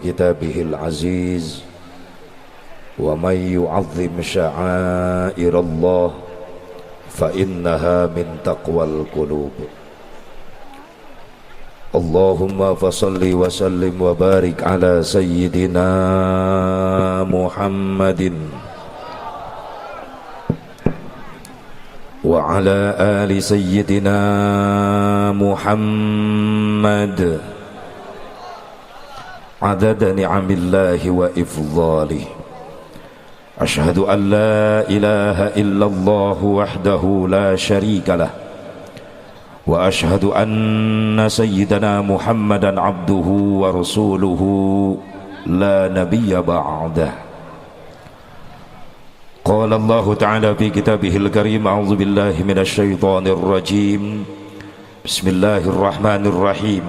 كتابه العزيز ومن يعظم شعائر الله فإنها من تقوى القلوب. اللهم فصل وسلم وبارك على سيدنا محمد وعلى آل سيدنا محمد عدد نعم الله وإفضاله. أشهد أن لا إله إلا الله وحده لا شريك له وأشهد أن سيدنا محمدا عبده ورسوله لا نبي بعده. قال الله تعالى في كتابه الكريم: أعوذ بالله من الشيطان الرجيم، بسم الله الرحمن الرحيم.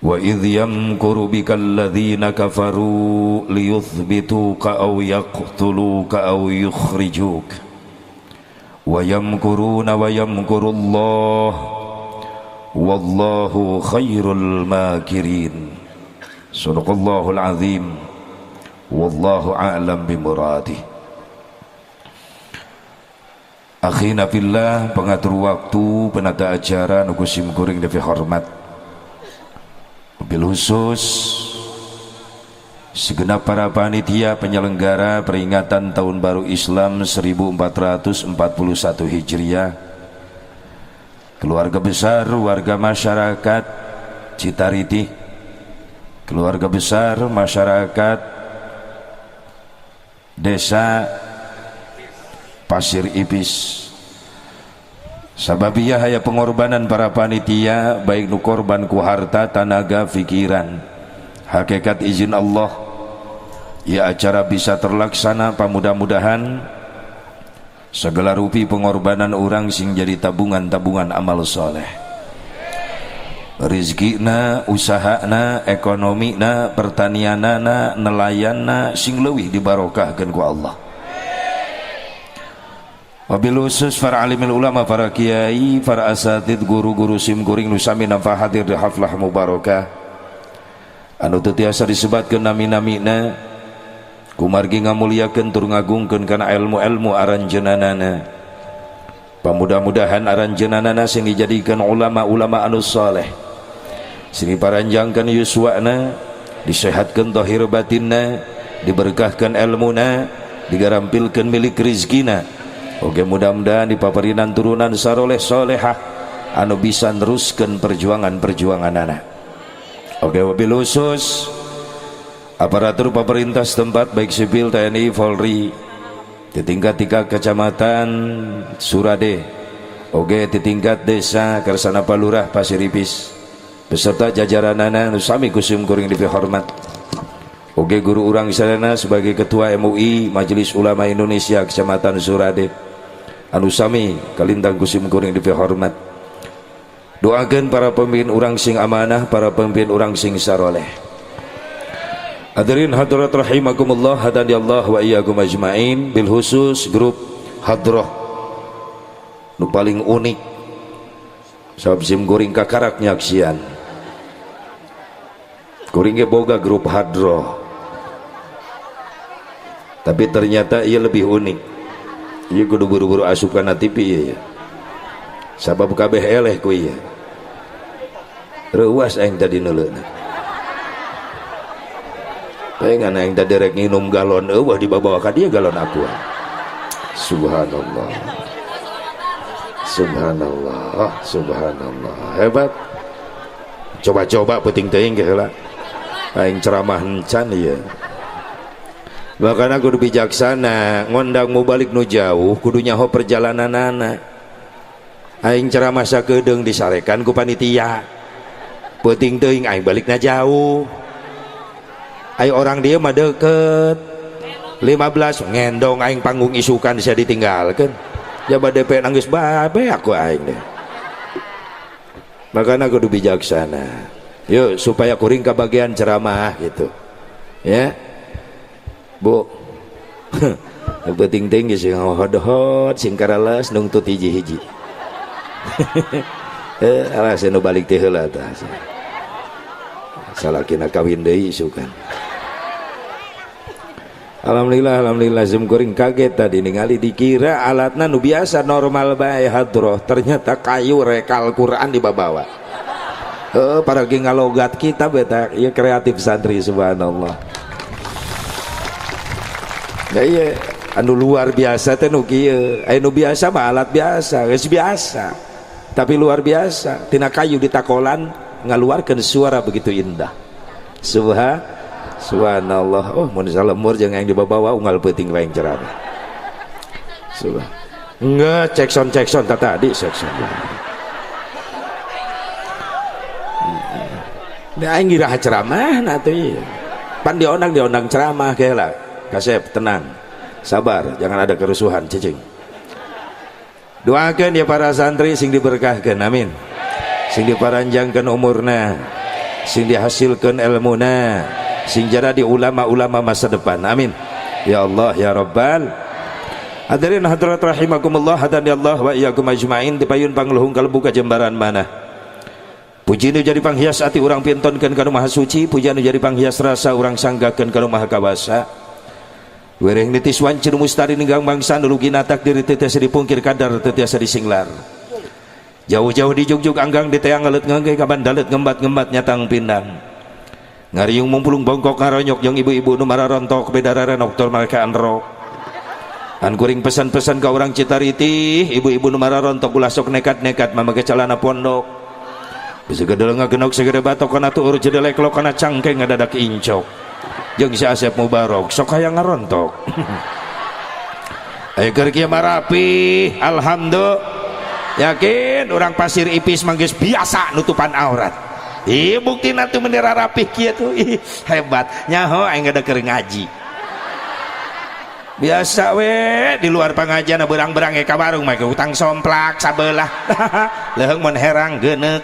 وَإِذْ يَمْكُرُ بِكَ الَّذِينَ كَفَرُوا لِيُثْبِتُوكَ أَوْ يَقْتُلُوكَ أَوْ يُخْرِجُوكَ وَيَمْكُرُونَ وَيَمْكُرُ اللَّهُ وَاللَّهُ خَيْرُ الْمَاكِرِينَ. Sadaqallahul azim. Wallahu a'lam bimuradi. Akhina fillah, pengatur waktu, penata acara nu kusim kuring defi hormat. Mobil khusus segenap para panitia penyelenggara peringatan Tahun Baru Islam 1441 Hijriah, keluarga besar warga masyarakat Citariti, keluarga besar masyarakat Desa Pasir Ipis, sababiyah haya pengorbanan para panitia, baik nu korban ku harta, tanaga, pikiran. Hakikat izin Allah ya acara bisa terlaksana, pamudah-mudahan segala rupi pengorbanan orang sing jadi tabungan-tabungan amal soleh. Rizkina, usahana, ekonomina, pertanianana, nelayanna sing leuwih dibarokahkeun ku Allah. Wabil khusus para alimil ulama, para kiai, para asatid, guru-guru simkuring nusami nampa hadir di haflah mubarakah anu teu tiasa disebatkeun nami-namina, kumargi ngamuliakeun tur ngagungkeun kana ilmu-ilmu aranjeunanana. Pamudah-mudahan aranjeunanana sing dijadikeun ulama-ulama anu saleh, sing diparanjangkeun yuswana, disehatkeun zahir batinna, diberkahkeun ilmuna, digarampilkeun milik rizkina. Oke, mudah-mudahan dipaparinan turunan saroleh solehah anu bisa neruskeun perjuangan-perjuangan anak. Oke, wabil khusus aparatur pemerintah setempat baik sipil, TNI, Polri, di tingkat 3 kecamatan Surade, oke di tingkat desa Kersana Palurah Pasir Ipis, beserta jajaranana nu sami kusim kuring dipihormat. Oke, guru urang sadana sebagai ketua MUI Majelis Ulama Indonesia Kecamatan Surade anu sami kalintang kusim kuring dipihormat. Doakeun para pemimpin urang sing amanah, para pemimpin urang sing saroleh. Hadirin hadirat rahimakumullah, hadani Allah wa iyyakum ajmain. Bil khusus grup hadrah nu paling unik sabab sim kuring kakarak nyaksian. Kuring ge boga grup hadrah, tapi ternyata ia lebih unik. Ia kudu buru-buru asup kana TV ya. Sabab kabeh eleh ku ieu. Reuas aing tadi neuleuna. Pengen aing tadi rek nginum galon eueuh dibawa ka dieu galon aqua. Subhanallah. Subhanallah, subhanallah. Hebat. Coba-coba penting teuing ge heula. Aing ceramah encan ieu. Makanya kudu bijaksana, ngondang mau balik nu jauh kudu nyaho perjalananana. Aing ceramah sakedeung disarekan ku panitia, penting teuing aing balikna jauh. Aing orang dia mah deket 15 ngendong aing panggung isukan bisa ditinggalkeun. Jaba DP nangis babe aku aing deh. Makanya kudu bijaksana. Yuk supaya kuring kebagian ceramah gitu. Ya. Bu. Penting tinggi sing hodot sing karalas nungtut hiji-hiji. Alas nu balik teh heula tah. salakina kawin deui isukan. Alhamdulillah sim kuring kaget tadi ningali dikira alatna nu biasa normal bae hadroh, ternyata kayu rekal Quran dibawa. Para ge ngalogat kita beta ieu kreatif santri subhanallah. Da ieu anu luar biasa teh nu kieu, anu biasa mah alat biasa, geus biasa. Tapi luar biasa, tina kayu ditakolan ngaluarkeun suara begitu indah. Subhanallah. Oh mun salemur jeung yang dibawa unggal peuting wae cerah. Enggak cek sound tadi cek sound. Da aing ngira ceramah na teh. Pan diondang ceramah ge lah. Kasep tenang. Sabar, jangan ada kerusuhan cicing. Doakeun ya para santri sing diberkahkeun amin. Sing diparanjangkeun umurna, sing dihasilkeun ilmuna, sing jadi ulama-ulama masa depan amin ya Allah ya Rabbal. Hadirin hadirat rahimakumullah, hadani Allah wa iyyakum ajmain. Dipayun pangluhung kalbu kajembaran mana puji nu jadi panghias ati urang pintonkeun kana maha suci, puji nu jadi panghias rasa urang sanggakeun kana maha kawasa. Wereng nitis wancir mustari ninggang bangsa nulugina takdir teu tiasa dipungkir, kadar teu tiasa disinglar. Jauh-jauh di jugjug anggang di teang ngelet ngengge kaban dalet ngembat-ngembat nyatang pindang. Ngariung mumpulung bongkok ngaronyok yang ibu-ibu nu mararontok bedararen doktor mereka anrok. An kuring pesan-pesan ka urang Citariti, ibu-ibu nu mararontok ulah sok nekat-nekat mamage calana pondok. Bisa gedel ngagenok segede batok kana tuur jedelek lo kana cangkeng ngadadak incok. Jeung si Asep Mubarok sok hayang ngarontok. Aya keur kieu marapi, alhamdulillah. Yakin orang pasir ipis manggis biasa nutupan aurat. Bukti nanti menira rapih kia tuh hebat nyaho aing ada keur ngaji biasa we di luar pengajian berang-berang ka warung mah utang somplak sabelah leheung mun herang geuneuk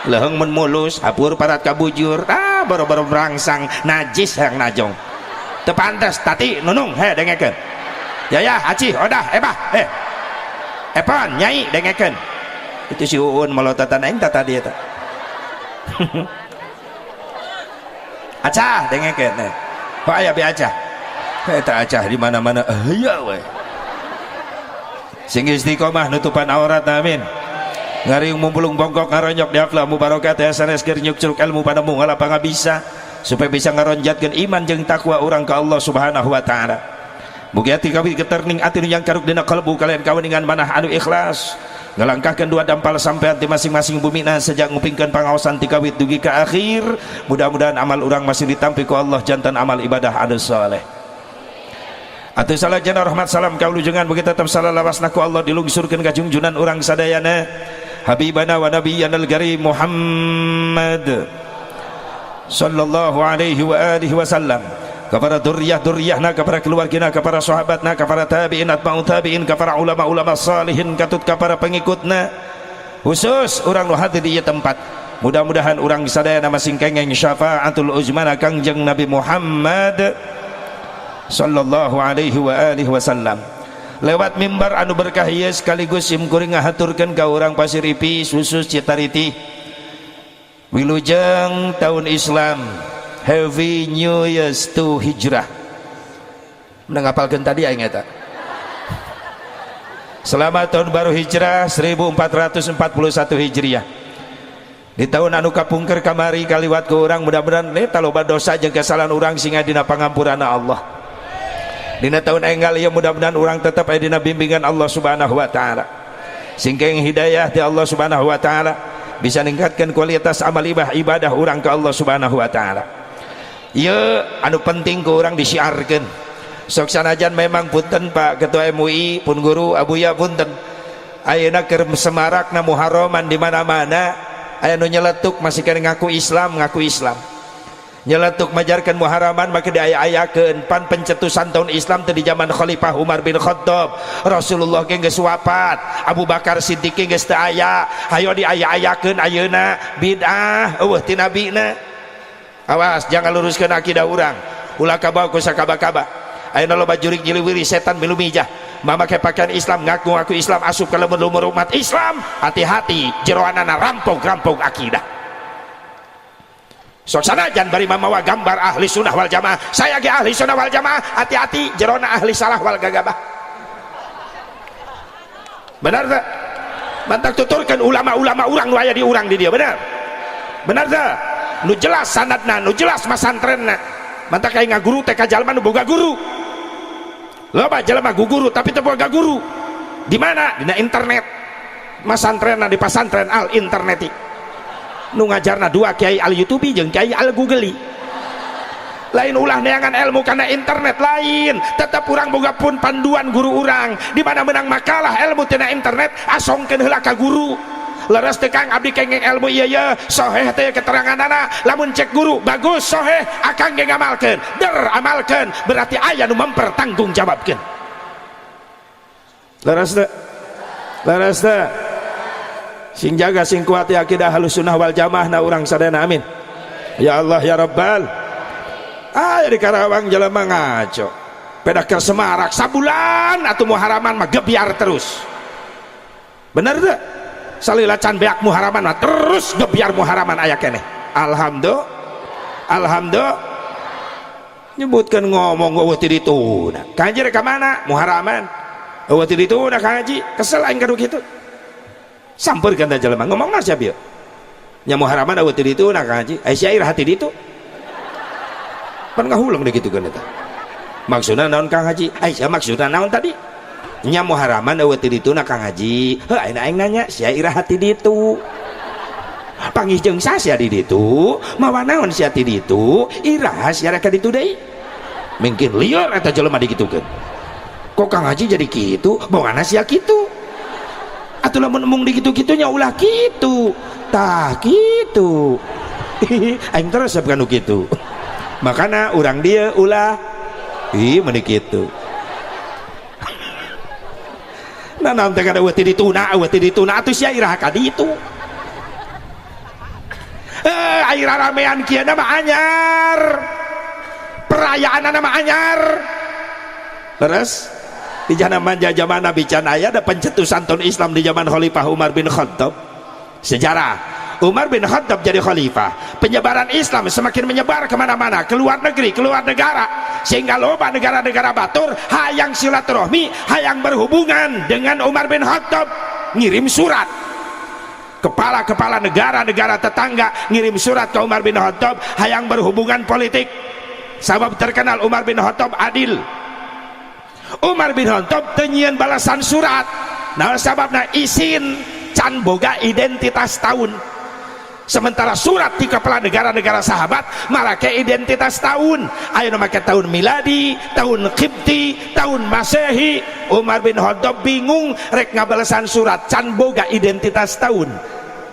leheung mun mulus hapur parat kabujur boro-boro berangsang najis yang najong teu pantes tati nunung dengekeun ya aci odah ebah Epan nyai dengekeun itu si Uun melotatan aing tata dia ta acah dengekeun kok aya be acah eta acah di mana-mana aya we sing istiqomah nutupan aurat amin ngariung mumpulung bongkok ngaronyok di aflah mubarakah teh sanes keur nyuk-curug ilmu padamu ngalapa bisa supaya bisa ngaronjatkeun iman jeung takwa urang ka Allah Subhanahu wa taala. Mugi ati kami keterning ati nu yang karuk dina kalbu kalian kaweningan manah anu ikhlas ngalangkahkeun dua dampal sampean di masing-masing bumina sejak ngupingkeun pangaosan ti kawit dugi ka akhir. Mudah-mudahan amal urang masih ditampi ku Allah jantan amal ibadah anu saleh. Atuh salajana rahmat salam kaulujengan begitu tetep salawasna ku Allah dilungsurkeun ka junjunan urang sadayana habibana wa nabiyyanal karim Muhammad sallallahu alaihi wa alihi wasallam, kepada duriyah-duriyahna, kepada keluargina, kepada sahabatna, kepada tabi'in, atba'u tabi'in, kepada ulama-ulama salihin, katut kepada pengikutna, khusus orang nu hadir di tempat. Mudah-mudahan orang sadayana masing kengeng syafaatul uzmana kangjeng Nabi Muhammad sallallahu alaihi wa alihi wasallam lewat mimbar anu berkah ieu sekaligus sim kuring ngahaturkeun ka urang Pasir Ipis khusus Citariti wilujeng tahun Islam. Happy New Year to Hijrah. Menang ngapalkeun tadi aing eta. Selamat tahun baru Hijrah 1441 Hijriah. Di tahun anu kapungker kamari kaliwat ku urang mudah-mudahan eta loba dosa jeung kesalahan urang singa dina pangampuranna Allah. Dina tahun enggal ieu mudah-mudahan urang tetep aya dina bimbingan Allah Subhanahu wa taala. Singkeng hidayah ti Allah Subhanahu wa taala bisa ningkatkeun kualitas amal ibadah urang ka Allah Subhanahu wa taala. Ieu anu penting ku urang disiarkeun. Sok sanajan memang punten Pak Ketua MUI pun guru Abuya punten. Ayeuna keur semarakna Muharraman di mana-mana aya nu nyeletuk masih kena ngaku Islam. Nyeletuk majarkeun Muharraman maka diaya-ayakeun pan pencetusan tahun Islam teh di zaman Khalifah Umar bin Khattab. Rasulullah ge geus wafat, Abu Bakar Siddiq ge geus teu aya. Hayo diaya-ayakeun ayeuna bid'ah eueuh ti nabina. Awas jangan luruskan akidah urang ulah kabawa ku sakaba-kaba ayeuna loba jurig jiliwiri setan milu mijah mamake pakaian Islam ngaku Islam asup ka lumur umat Islam hati-hati jeroanana rampok akidah sok sanajan bari mamawa gambar ahli sunnah wal jamaah, saya ge ahli sunnah wal jamaah, hati-hati jerona ahli salah wal gagabah. Benar tak? Mantak tuturkan ulama-ulama urang nu aya di urang di dia, benar? Benar tak? Nu jelas sanadna, nu jelas masantrenna. Mantak aya ngaguru teh ka jalma nu boga guru. Loba jalma guguru tapi teu boga guru. Di mana? Dina internet. Masantrenna di pasantren al interneti. Nu ngajarna dua kiai al YouTube jeung kiai al Google. Lain ulah neangan ilmu karena internet lain, tetap urang boga pun panduan guru urang. Di mana menang makalah ilmu tina internet asongkeun heula ka guru. Leres teh Kang abdi kenging ilmu ieu ye soheh teh keteranganana, lamun cek guru bagus soheh akang ge ngamalkeun, der amalkeun berarti aya nu mempertanggungjawabkeun. Leres teh? Leres teh? Sing jaga sing kuat akidah Ahlussunnah wal Jamaah na urang sadayana, amin. Ya Allah ya Rabbal. Di Karawang jelema ngaco. Peda ke Semarak sabulan atuh muharaman mah gebiar terus. Bener teh? Salila can beak muharaman mah terus gebiar muharaman aya keneh. Alhamdulillah. Alhamdulillah. Nyebutkeun ngomong eueuh ti dituna. Ka haji ka mana? Muharaman. Eueuh ti dituna ka haji. Kesel aing kanu kitu. Sampeurkeun da jelema ngomongna sia bieu. Nya muharaman eueuh ti dituna ka haji. Ai syair hati ditu. Pan ngahulang deh gitu kan eta. Maksudna naon Kang Haji? Aisyah maksudna naon tadi? Nya muharaman eueuh ti dituna Kang Haji. Heuh aing nanya, sia ira hati ditu. Panggih jeung sia di ditu, mawa naon sia ti ditu? Ira sia ka ditu deui. Mungkin lieur eta jelema digitukeun. Kok Kang Haji jadi kitu? Bongana sia kitu. Atuh lamun mung dikitu-kitunya ulah kitu. Tah kitu. Aing terus bukan nu kitu. Makanya orang dia ulah menik itu. Nah nanti kada eueuh ti dituna atuh sia irah ka ditu. Air ramean kieu mah anyar. Perayaanna mah anyar. Terus di zaman Nabi can aya ada pencetusan tahun Islam di zaman Khalifah Umar bin Khattab. Sejarah Umar bin Khattab jadi khalifah, penyebaran Islam semakin menyebar kemana-mana, ke luar negeri, keluar negara, sehingga loba negara-negara batur hayang silaturahmi, hayang berhubungan dengan Umar bin Khattab, ngirim surat. Kepala-kepala negara-negara tetangga ngirim surat ke Umar bin Khattab, hayang berhubungan politik. Sabab terkenal Umar bin Khattab adil. Umar bin Khattab tenyieun balasan surat. Nah sababna isin can boga identitas tahun. Sementara surat di kepala negara-negara sahabat marake identitas tahun. Ayo make tahun miladi, tahun Qibti, tahun Masehi. Umar bin Khattab bingung rek ngabalesan surat can boga identitas tahun.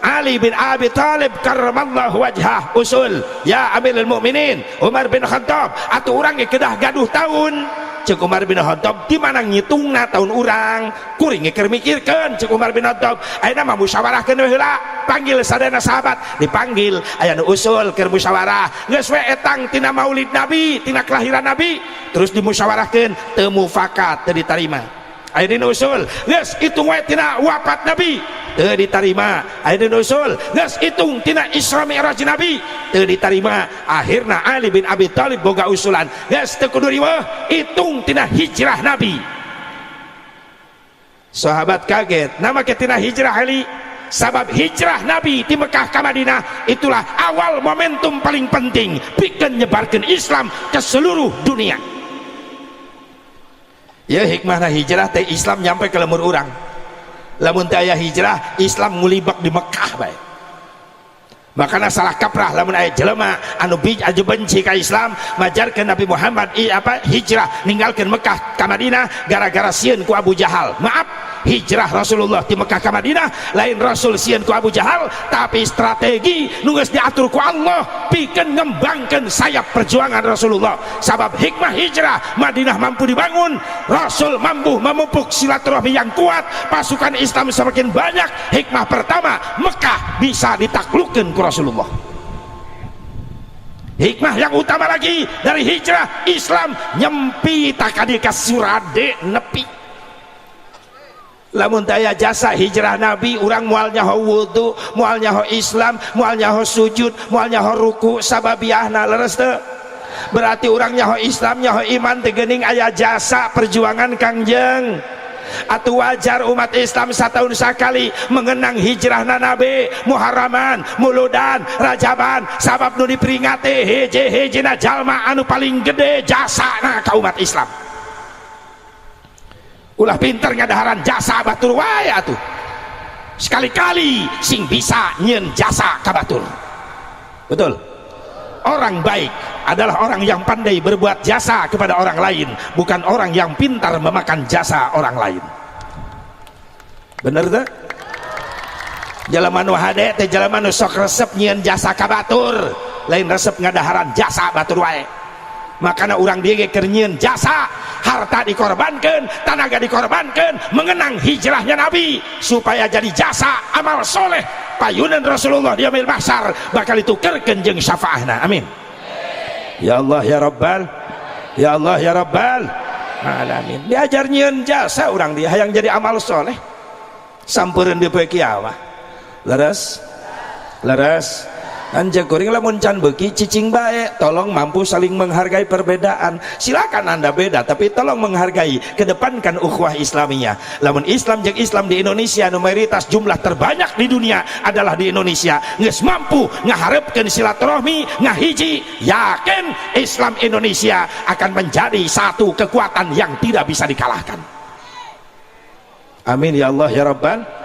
Ali bin Abi Thalib karramallahu wajhah usul, ya Amirul Mukminin Umar bin Khattab atuh urang ge kedah gaduh tahun. Cek Umar bin Khattab di mana ngitungna tahun urang kuring keur mikirkeun cek Umar bin Khattab ayeuna mah musyawarahkeun we heula, panggil sadayana sahabat, dipanggil aya nu usul keur musyawarah geus we etang tina maulid Nabi, tina kelahiran Nabi, terus dimusyawarahkeun teu mufakat, teu ditarima. Aya dina usul geus itung we tina wafat Nabi, teu ditarima. Aya dina usul geus itung tina Isra Mi'raj Nabi, teu ditarima. Akhirna Ali bin Abi Thalib boga usulan geus teu kudu riweuh itung tina hijrah Nabi. Sahabat kaget, nama tina hijrah Ali, sabab hijrah Nabi di Mekah ke Madinah itulah awal momentum paling penting pikeun nyebarkeun Islam ke seluruh dunia. Ya hikmahna hijrah teh Islam nyampe ke lemur urang. Lamun teh aya hijrah Islam ngulibak di Mekah bae. Makana salah kaprah lamun aya jelema anu benci ka Islam majarkeun Nabi Muhammad hijrah ninggalkeun Mekah ka Madinah gara-gara sieun ku Abu Jahal. Maaf, hijrah Rasulullah di Mekah ke Madinah lain Rasul sieun ku Abu Jahal, tapi strategi nu geus diatur ku Allah pikeun ngembangkeun sayap perjuangan Rasulullah. Sabab hikmah hijrah Madinah mampu dibangun, Rasul mampu memupuk silaturahmi yang kuat, pasukan Islam semakin banyak. Hikmah pertama, Mekah bisa ditaklukkeun ku Rasulullah. Hikmah yang utama lagi dari hijrah, Islam nyempi takadi ka surade nepi. lamun taya jasa hijrah Nabi urang moal nyaho wudu, moal nyaho Islam, moal nyaho sujud, moal nyaho ruku sababiahna, leres teu? Berarti urang nyaho Islam nyaho iman teh geuning aya jasa perjuangan Kangjeng. Atuh wajar umat Islam satahun sakali mengenang hijrahna Nabi, Muharraman, Muludan, Rajaban, sabab nu diperingati hiji-hijina jalma anu paling gede jasana ka umat Islam. Ulah pinter ngadaharan jasa batur wae atuh. Sekali-kali sing bisa nyeun jasa ka batur. Betul? Orang baik adalah orang yang pandai berbuat jasa kepada orang lain, bukan orang yang pintar memakan jasa orang lain. Bener tak? Jelema nu hade teh jelema nu sok resep nyieun jasa ka batur, lain resep ngadaharan jasa batur wae. Makana urang dieu ge keur nyieun jasa, harta dikorbankeun, tenaga dikorbankeun, mengenang hijrahnya Nabi supaya jadi jasa amal soleh payunan Rasulullah di yaumil mahsyar bakal ditukerkeun jeung syafaatna. Amin. Ya Allah ya Rabbal, ya Allah ya Rabbal alamin. Diajar nyieun jasa urang dia hayang jadi amal soleh sampeureun di poe kiamah. Leres? Leres? Anjak kuring lamun can beuki cicing bae, tolong mampu saling menghargai perbedaan. Silakan Anda beda tapi tolong menghargai, kedepankan ukhuwah Islamiyah. Lamun Islam jeung Islam di Indonesia nu mayoritas jumlah terbanyak di dunia adalah di Indonesia, geus mampu ngaharepkeun silaturahmi ngahiji, yakin Islam Indonesia akan menjadi satu kekuatan yang tidak bisa dikalahkan. Amin ya Allah ya Rabbal.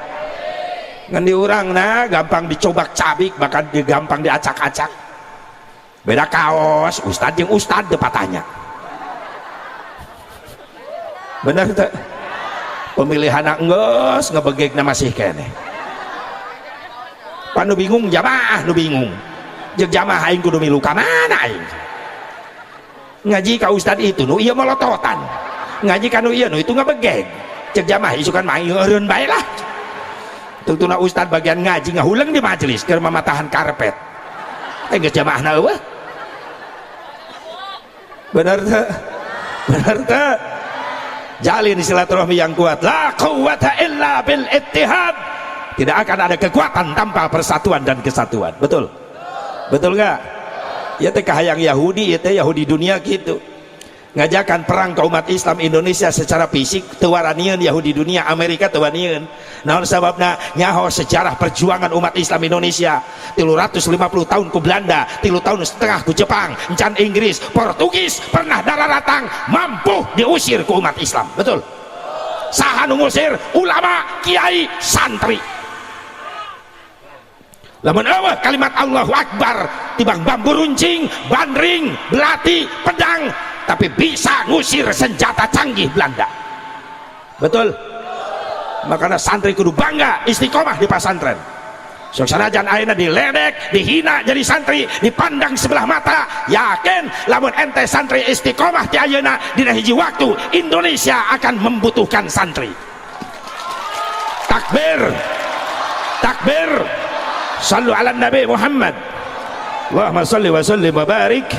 Ngan di urang nah gampang dicobak cabik, bahkan gampang diacak-acak. Beda kaos ustad jeung ustad depan tanya. Bener teh? Pemilihan geus ngebegegna masih keneh. Pan nu bingung jamaah nu bingung. Jeung jamaah aing kudu milu ka mana aing. Ngaji ka ustad itu nu ieu molototan. Ngaji ka nu ieu nu itu ngebegeg. Cek jamaah isukan mah eureun bae lah. Tutuna ustad bagian ngaji ngahuleng di majelis keur mamatahan karpet. Geus jamaahna eueuh. Bener teu? Bener teu? Jalin silaturahmi yang kuat. La quwwata illa bil ittihad. Tidak akan ada kekuatan tanpa persatuan dan kesatuan. Betul? Betul enggak? Ya teh kahayang Yahudi, ya teh Yahudi dunia gitu. Ngajakan perang ke umat Islam Indonesia secara fisik teu waranieun Yahudi dunia, Amerika teu waranieun. Naon sababna? Nyaho sejarah perjuangan umat Islam Indonesia 350 tahun ku Belanda, 3 tahun setengah ku Jepang, encan Inggris, Portugis pernah dararatang mampu diusir ku umat Islam. Betul? Saha nu ngusir? Ulama, kiai, santri. Lamun eueuh kalimat Allahu Akbar tibang bambu runcing, bandring, belati, pedang, tapi bisa ngusir senjata canggih Belanda. Betul? Makanya santri kudu bangga istiqomah di pesantren. Sok sanajan ayeuna diledek, dihina jadi santri, dipandang sebelah mata, yakin lamun ente santri istiqomah ti ayeuna dina hiji waktu Indonesia akan membutuhkan santri. Takbir. Takbir. Sallu ala Nabi Muhammad. Allahumma salli wa sallim wa barik.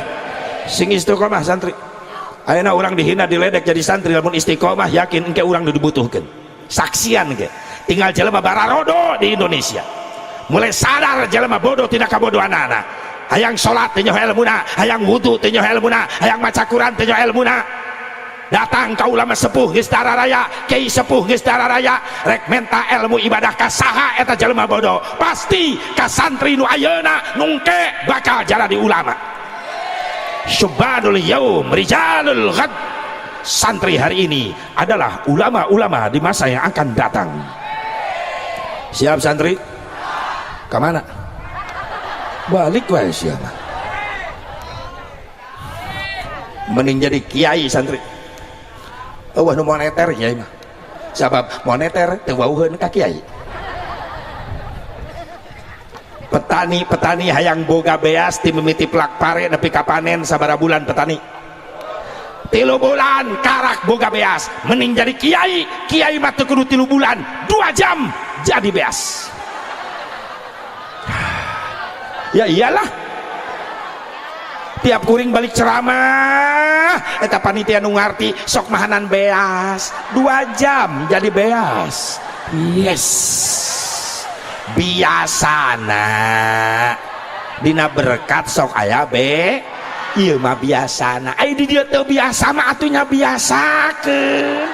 Sing istiqomah santri. Ayeuna urang dihina diledek jadi santri lamun istiqomah yakin engke urang nu dibutuhkeun. Saksian ge. Tinggal jelema bararodo di Indonesia. Mulai sadar jelema bodoh tidak kabodohanana. Hayang salat teh nyoh elmuna, hayang wudu teh nyoh elmuna, hayang maca Quran teh nyoh elmuna. Datang ka ulama sepuh geus dararaya, kiai sepuh geus dararaya, rek menta ilmu ibadah ka saha eta jelema bodoh? Pasti ka santri nu ayeuna nungke bakal jadi ulama. Syubbanul yaum rijalul ghad. Santri hari ini adalah ulama-ulama di masa yang akan datang. Siap santri? Kemana? Balik wae siapa? Mending jadi kiai santri. Eueuh nu moneter kiai mah. Sabab moneter teu wauheun ka kiai. Petani hayang boga beas ti mimiti plak pare nepi ka panen sabaraha bulan petani? 3 bulan karak boga beas. Mending jadi kiai mah teu kudu 3 bulan, 2 jam jadi beas. Ya iyalah. tiap kuring balik ceramah eta panitia nu ngarti sok mahanan beas 2 jam jadi beas. Yes, biasana dina berkat sok aya be ieu mah biasana ai di dieu teu biasa mah atunya biasakeun.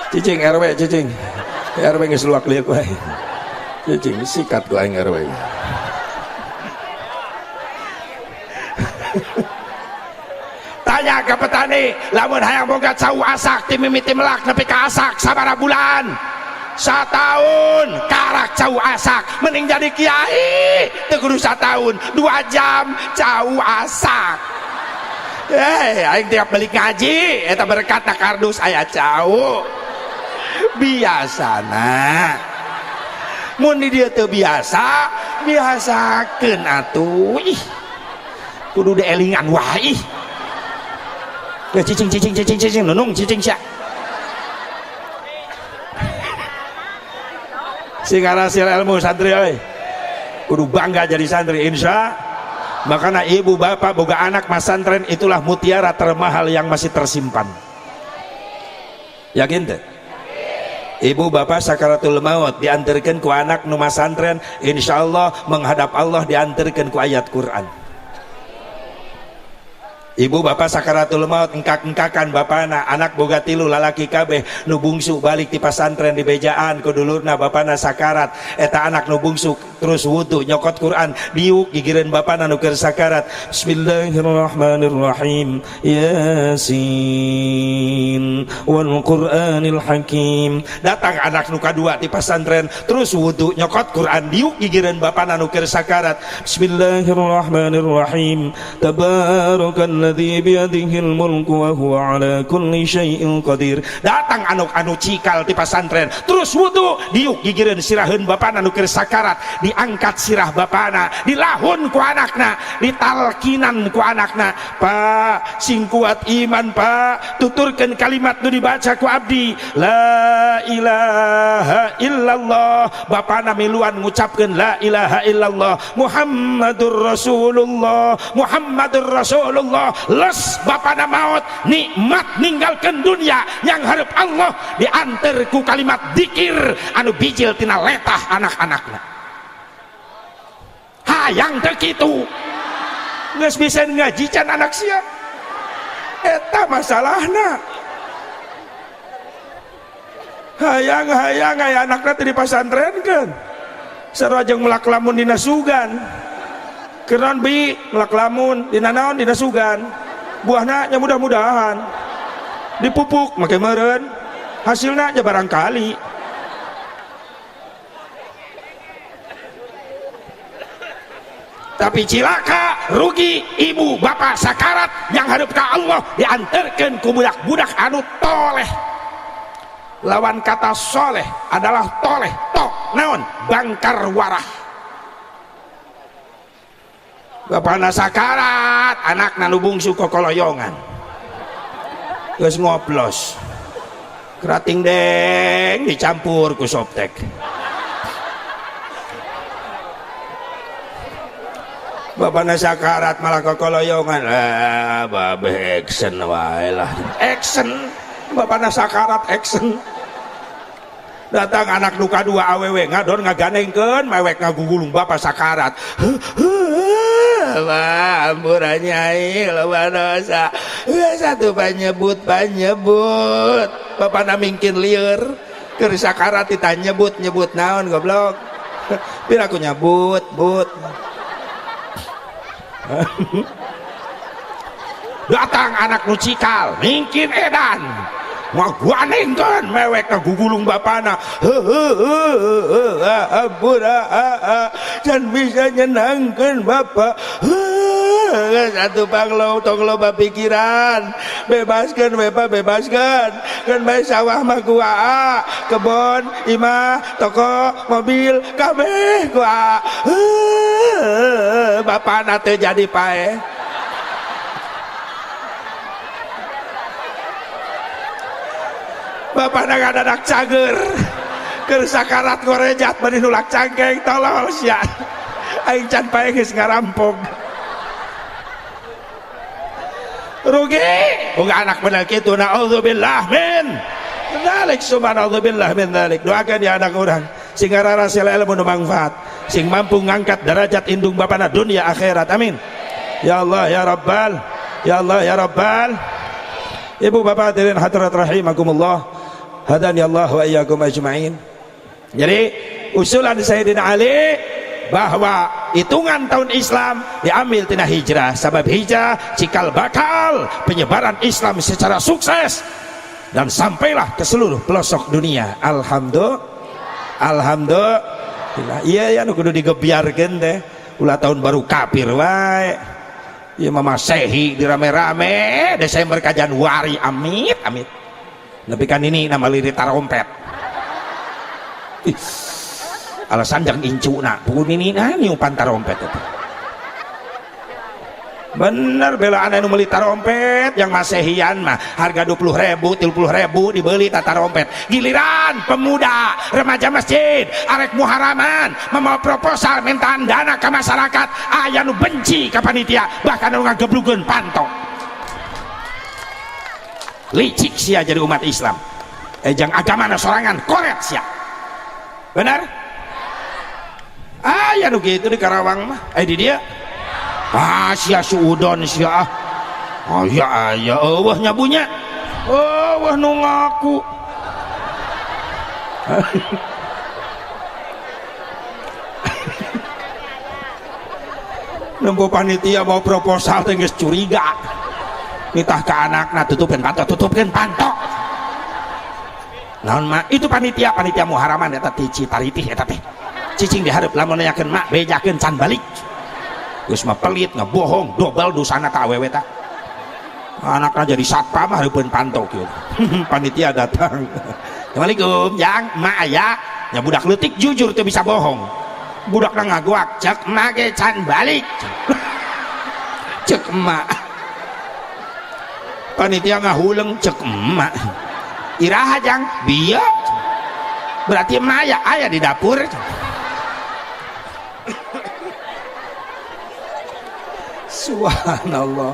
Cicing RW cicing RW geus luak liuk wae cicing sikat ku aing RW. Tanya ke petani lamun hayang boga cau asak ti mimiti melak nepi ka asak sabaraha bulan. 1 tahun karak cau asak mending jadi kiai teu kudu 1 tahun 2 jam cau asak. Aing tiap balik ngaji eta berkat na kardus aya cau biasana. Mun di dieu teu biasa biasakeun atuh ih kudu dielingan wae ih. Ya cicing nunung cicing sia. Sing ngarasil ilmu santri euy. Kudu bangga jadi santri insya. Makanya ibu bapak boga anak masantren itulah mutiara termahal yang masih tersimpan. Yakin teh? Ibu bapak sakaratul maut diantarkan ku anak nu masantren insyaallah menghadap Allah diantarkan ku ayat Quran. Ibu bapak sakaratul maut engkak-engkakan bapana anak boga 3 lalaki kabeh nu bungsu balik ti pasantren di bejaan ku dulurna bapana sakarat eta anak nu bungsu terus wudu nyokot Quran diuk gigireun bapana nu keur sakarat. Bismillahirrahmanirrahim. Yasin wal Qur'anil Hakim. Datang anak nu kadua ti pasantren terus wudu nyokot Quran diuk gigireun bapana nu keur sakarat. Bismillahirrahmanirrahim. Tabarakallah biyadihil mulku wa huwa ala kulli syai'in qadir. Datang anu cikal ti pasantren terus wudu diuk gigireun siraheun bapana nu keur sakarat diangkat sirah bapana dilahun ku anakna ditalkinan ku anakna. Pak sing kuat iman pak tuturkeun kalimat nu dibaca ku abdi la ilaha illallah. Bapana miluan ngucapkeun la ilaha illallah Muhammadur Rasulullah Muhammadur Rasulullah. Les bapana maut nikmat ninggalkan dunia yang harap Allah diantar ku kalimat dikir anu bijil tina letah anak-anakna. Hayang teu kitu geus bisa ngaji can anak sia eta masalahna. Hayang-hayang aya anakna teu dipasantrenkeun sarua jeung melak lamun dina sugan. Keran bi melak lamun dina naon dina sugan buahna nya mudah-mudahan dipupuk make meureun hasilna nya barangkali. Tapi cilaka rugi ibu bapak sakarat yang hadap ka Allah diantarkeun ku budak-budak anu toleh. Lawan kata soleh adalah toleh tok naon bangkar warah. Bapana sakarat anak nu bungsu kokoloyongan geus ngoplos kerating deng dicampur ku soptek. Bapana sakarat malah kokoloyongan babe action wae lah action. Bapana sakarat action. Datang anak nu kadua awewe ngadon ngaganengkeun mewek ngagugulung bapak sakarat. Wah, ampuran nyai loba dosa. Satu panyebut. Bapak namingkin lieur keur sakarat ditanya nyebut naon goblok. Pira aku nyebut. Datang anak nu cikal mingkin edan ngaguanengkeun mewek ngagugulung bapana. Ampura can bisa nyenangkeun bapak. Satu panglo tong loba pikiran bebaskeun bapak bebaskeun kan bae sawah mah gua kebon imah toko mobil kabeh gua bapana teu jadi pae. Bapak nak cager keur sakarat gorejat bari nulak cangkeng tolol sia aing can pae geus ngarampok rugi boga anak bener kitu naudzubillah min dzalik subhanallah min dzalik doakan ya anak urang sing ngarasil ilmu nu manfaat sing mampu ngangkat derajat indung bapana dunia akhirat amin ya Allah ya Rabbal ya Allah ya Rabbal. Ibu bapak hadirin hadirat rahimakumullah hadani Allah wa iyyakum ajmain. Jadi usulan Sayyidina Ali bahwa hitungan tahun Islam diambil tina hijrah, sebab hijrah cikal bakal penyebaran Islam secara sukses dan sampailah ke seluruh pelosok dunia. Alhamdulillah. Iya ya nu kudu digebiarkeun teh ulah tahun baru kafir wae. Ya mamasehi di rame-rame Desember ke Januari amit tapi kan ini nama lirik tarompet alasan jang incu nak pukul ini niupan tarompet itu bener belaan anu meuli tarompet yang masehian mah harga 20.000 30.000 dibeli tarompet giliran pemuda remaja masjid arek muharaman membawa proposal mintaan dana ke masyarakat aya nu benci ka panitia bahkan anu ngageblugeun pantok licik sia jadi umat Islam jang agamana sorangan koret sia bener aya nu kitu di Karawang mah di dia sia suudon sia aya eueuh nyabunya eueuh nu ngaku nempo panitia mau proposal teh geus curiga nitah ka anakna tutupkeun pantok naon mah itu panitia muharaman eta tici taritih eta teh cicing dihareup lamun nanyakeun mak bejakeun can balik geus mah pelit ngebohong dobel dosana ka awewe tah anakna jadi satpam hareupeun pantok kieu panitia datang assalamualaikum jang mak aya nya budak leutik jujur teu bisa bohong budakna ngagoak cek emak ge can balik cek emak panitia ngahuleung cek emak iraha jang bieu berarti emak aya di dapur subhanallah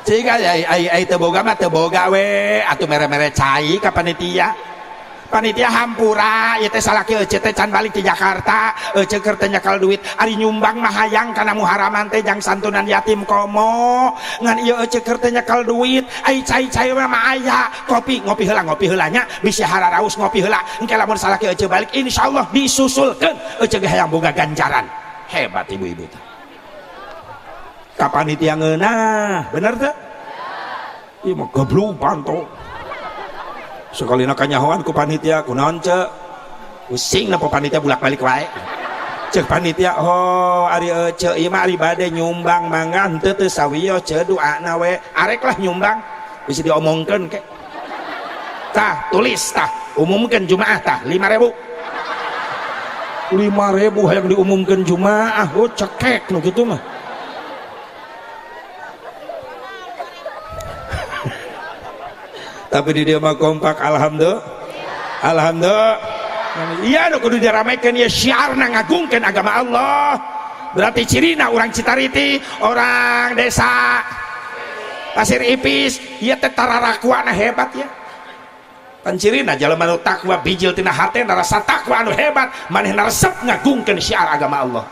jika ai teu boga mah teu boga we atuh mere-mere cai ka panitia hampura ieu teh salaki ece teh can balik di Jakarta ece keur teh nyakal duit ari nyumbang mah hayang kana muharaman teh jang santunan yatim komo ngan ieu ece keur teh nyakal duit ai cai-cai mah aya ngopi heula nya bisi hararaus ngopi heula engke lamun salaki ece balik insyaallah disusulkeun ece ge hayang boga ganjaran hebat ibu-ibu teh kapan itu yang ngeunah bener tuh iya mah goblok panto sekali nak kanyahoan ku panitia kunaon cek pusing napa panitia bulak balik wae cek panitia oh ari cek ieu mah ari bade nyumbang mangga henteu teu sawiyo cek doana we arek lah nyumbang bisa diomongkeun ke tah tulis tah umumkeun jumaah tah 5.000 hayang diumumkeun jumaah oh cekek nu kitu mah tapi di dia mah kompak alhamdulillah iya nu kudu diramekeun ya syiarna ngagungkeun agama Allah berarti cirina orang Citariti orang desa Pasir Ipis ieu teh tararakuana hebat ya pan cirina jalema nu takwa bijil tina hate rasa takwa anu hebat manehna resep ngagungkeun syiar agama Allah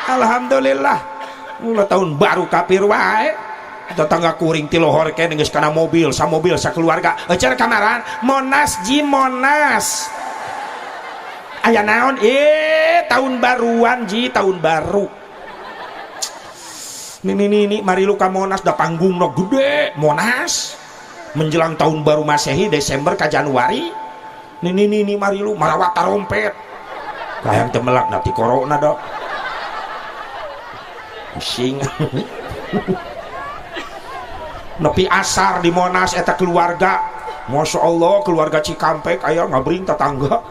alhamdulillah mulai tahun baru kafir wae tetangga kuring ti lohor kene geus kana mobil sakeluarga cer kamaran Monas aya naon tahun baruan tahun baru ini mari lu ka Monas da panggungna gede Monas menjelang tahun baru Masehi Desember ka Januari ini mari lu marawat tarompet hayang teu melak nanti corona dok pusing nepi asar di Monas eta keluarga Masya Allah keluarga Cikampek aya ngabring tetangga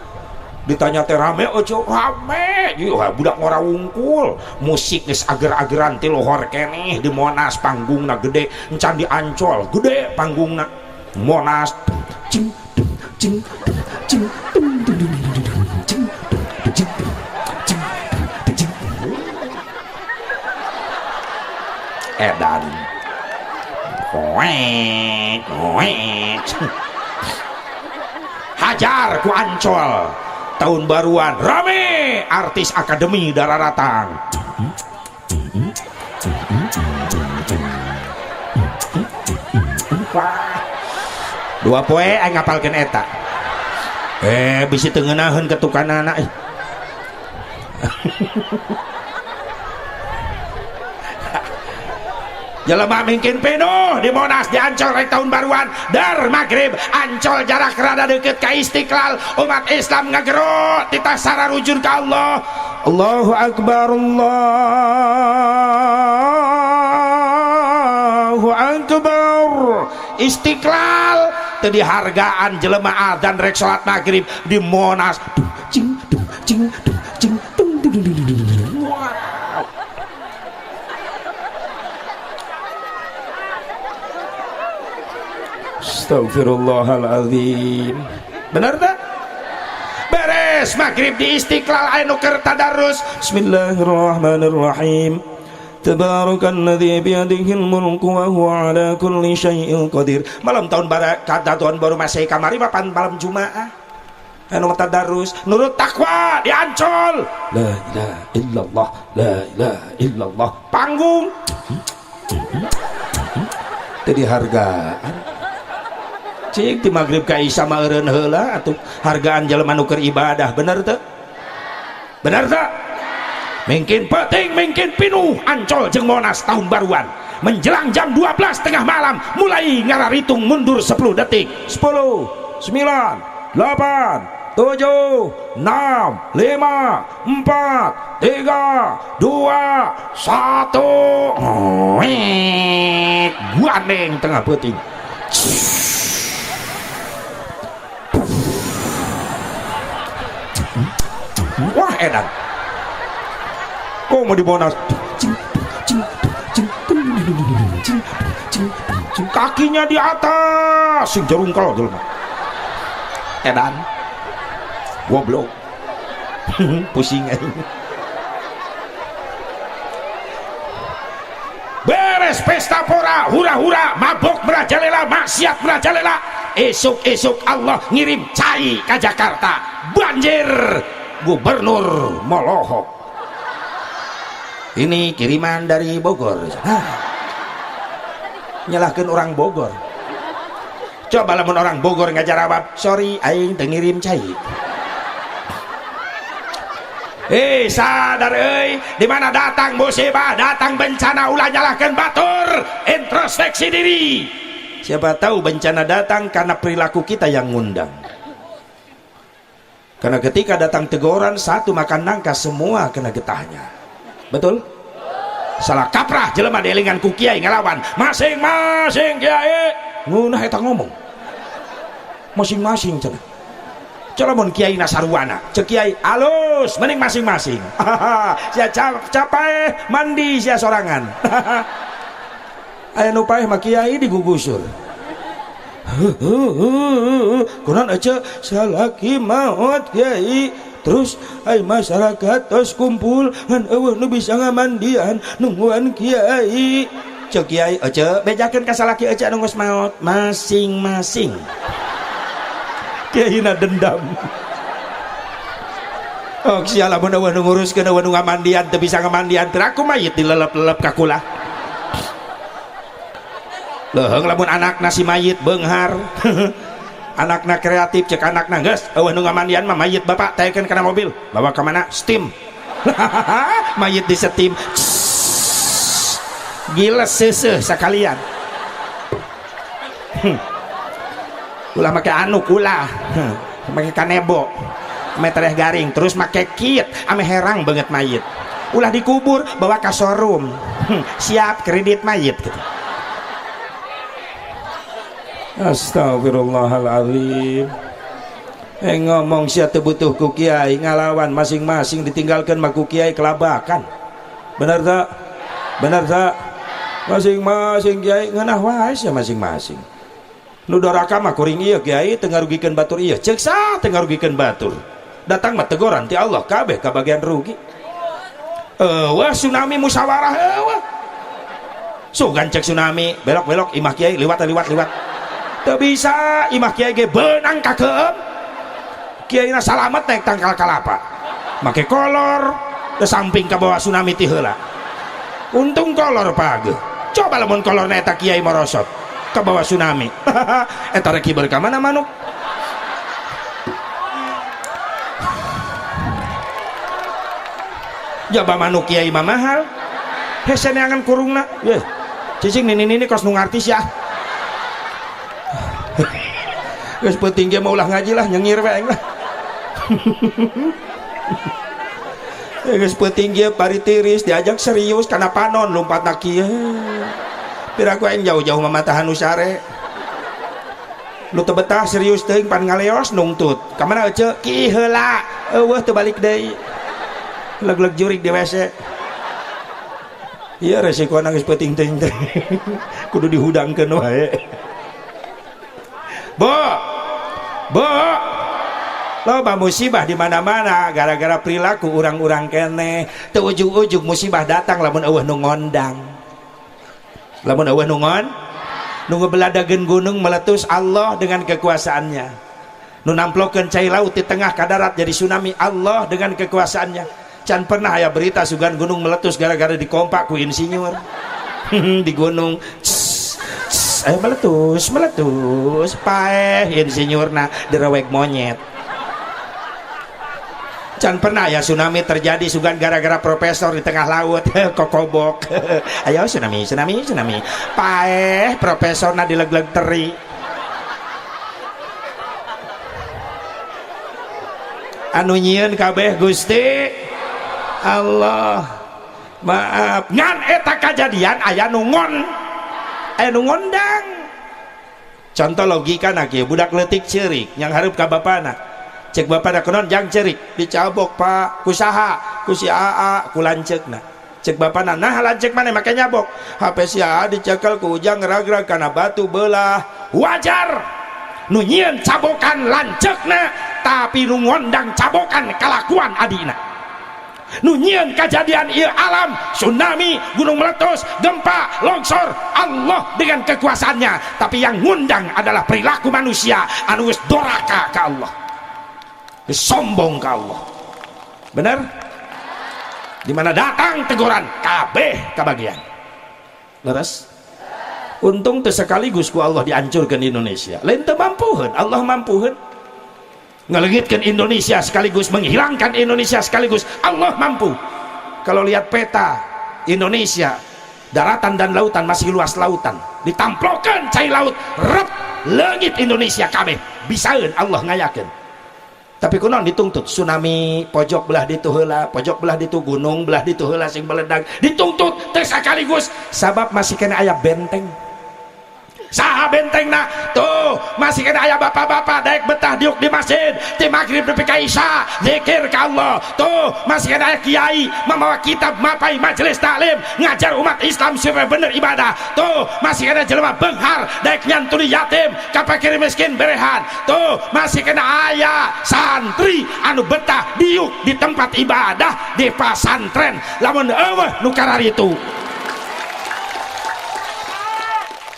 ditanya teh rame ojo rame budak ngora wungkul musik geus ager-ageran ti lohor keneh di Monas panggungna gede encan di Ancol gede panggungna Monas cing Edan hajar ku Ancol tahun baruan rame artis akademi Dararatang. Dua poe aing ngapalkeun eta bisi teu ngeunaheun ketukanana jelema mungkin penuh di Monas di Ancol rek tahun baruan dar magrib Ancol jarak rada deukeut ka Istiqlal umat Islam ngagero titah sararujun ka Allah. Allahu Akbar Allahu Akbar. Istiqlal teu dihargaan jelema adzan rek salat magrib di Monas cing dung cing dung cing dung dung. Astagfirullahaladzim. Benar tak? Beres maghrib di Istiqlal anu keur tadarus. Bismillahirrahmanirrahim. Tabarakalladzi biyadihil mulku wa huwa ala kulli syai'in qadir. Malam tahun baru masih kamari mapan malam Jumaah. Anu tadarus nurut takwa di Ancol. La ilaha illallah, la ilaha illallah. Panggung. Teu dihargaan. Cik di maghrib ka isya mah eureun heula atuh hargaan jelema nu keur ibadah. Bener teu? Bener teu? Mungkin penting mungkin pinuh Ancol jeung Monas tahun baruan menjelang jam 12 tengah malam mulai ngararitung mundur 10 detik. 10 9 8 7 6 5 4 3 2 1 guandeng tengah peuting. Wah edan kok mau di Monas kakinya di atas sing jarungkel jelema edan goblok pusing aing. Beres pesta pora hura-hura mabok merajalela maksiat merajalela esuk-esuk Allah ngirim cai ke Jakarta banjir. Gubernur Molohok ini kiriman dari Bogor. Nyalahkan orang Bogor. Coba lamun orang Bogor ngajawab sorry aing teu ngirim cai. Sadar di mana datang musibah datang bencana ulah nyalahkan batur introspeksi diri. Siapa tahu bencana datang karena perilaku kita yang ngundang. Karena ketika datang teguran satu makan nangka semua kena getahnya. Betul? Salah kaprah jelema dielingan ku kiai ngelawan masing-masing kiai ngunah eta ngomong masing-masing cenah. Coba mun kiai nasarwana cek kiai alus mending masing-masing. Sia capai mandi sia sorangan. Aya nu paeh mah kiai digugusur. Kunaon aja salaki maot kiai terus ay masyarakat tos kumpul ngan eueuh nu bisa ngamandian nungguan kiai cek kiai aja bejakeun ka salaki aja anu geus maot masing-masing. Kiai na dendam. Oh sia lamun eueuh nu nguruskeun eueuh nu ngamandian teu bisa ngamandian teu aku mayit dilelep-lelep ka kula. Leuheung lamun anakna si mayit beunghar. Anakna kreatif cek anakna geus eueuh nu ngamandian mah mayit bapak taekeun kana mobil bawa ka mana steam. Mayit di steam gila seuseuh sakalian. Ulah make anuk ulah make kanebo ame tereh garing terus make kit ame herang banget mayit ulah dikubur bawa ka showroom siap kredit mayit gitu. Astagfirullahaladzim. Ngomong sia teu butuh ku kiai ngalawan masing-masing ditinggalkan mah ku kiai kelabakan. Benar tak? Benar tak? Masing-masing kiai ngeunah wae sia masing-masing. nu doraka mah kuring ieu Kiai teu ngarugikeun batur ieu ceuk sah teu ngarugikeun batur datang mah teguran ti Allah kabeh kabagian rugi wah tsunami musyawarah wah sugan cek tsunami belok-belok imah Kiai liwat teu bisa imah Kiai ge beunang kakeum Kiai na salamet naik tangkal kalapa make kolor ke samping ka bawah tsunami ti heula untung kolor page coba lamun kolor na eta Kiai merosot ke bawah tsunami eta rek kiber ka mana manuk jaba manuk Kiai mah mahal hese neangan kurungna ye cicing nini kos nu ngartis ya geus penting ge mah ulah ngaji lah nyengir we aing lah geus penting ge bari tiris diajak serius kana panon lompatna kieu piraku aing jauh-jauh mamatahan nu sare lu teu betah serius teuing pan ngaleos nungtut ka mana ece ki heula eueuh teu balik deui leg-leg jurig di WC iya resiko nangis penting teh kudu dihudangkeun wae bo loba musibah di mana-mana gara-gara perilaku urang-urang keneh teu ujug-ujug musibah datang lamun eueuh nu ngondang lamun eueuh nu ngebeladageun gunung meletus Allah dengan kekuasaannya nu namplokeun cai laut di tengah ka darat jadi tsunami Allah dengan kekuasaannya can pernah aya berita sugan gunung meletus gara-gara dikompak ku insinyur di gunung ayo meletus paeh insinyurna direwek monyet can pernah ya tsunami terjadi sugan gara-gara profesor di tengah laut kokobok ayo tsunami paeh profesorna dileg-leg teri anu nyieun kabeh Gusti Allah maaf ngan eta kejadian aya nu ngondang contoh logika na kieu budak leutik ceurik yang hareup ka bapana cek bapana kunaon jang ceurik dicabok Pak ku saha ku si AA ku lanceukna cek bapana nah lanceuk maneh make nyabok HP si AA dicekel ku ujang ngerag-rag kana batu beulah wajar nu nyieun cabokan lanceukna tapi nu ngondang cabokan kalakuan adina nu nyieun kejadian ieu alam tsunami gunung meletus gempa longsor Allah dengan kekuasaannya tapi yang ngundang adalah perilaku manusia anu geus doraka ka Allah geus sombong ka Allah bener dimana datang teguran kabeh kabagian leres untung teu sekaligus ku Allah dihancurkeun di Indonesia lain teu mampuheun Allah mampuheun ngelengitkan Indonesia sekaligus menghilangkan Indonesia sekaligus Allah mampu kalau lihat peta Indonesia daratan dan lautan masih luas lautan ditamplokeun cai laut rep leungit Indonesia kabeh bisaeun Allah ngayakeun tapi kunaon dituntut tsunami pojok belah ditu heula pojok belah ditu gunung belah ditu heula sing meledak dituntut teh sakaligus sabab masih kena aya benteng saha bentengna tuh masih kena aya bapak-bapak daek betah diuk di masjid ti maghrib nepi ka isya zikir ka Allah tuh masih kena aya kiai membawa kitab mapai majelis taklim ngajar umat Islam supaya bener ibadah tuh masih kena jelema beunghar daek nyantuni yatim ka fakir miskin berehan tuh masih kena aya santri anu betah diuk di tempat ibadah di pasantren lamun eueuh nu kararitu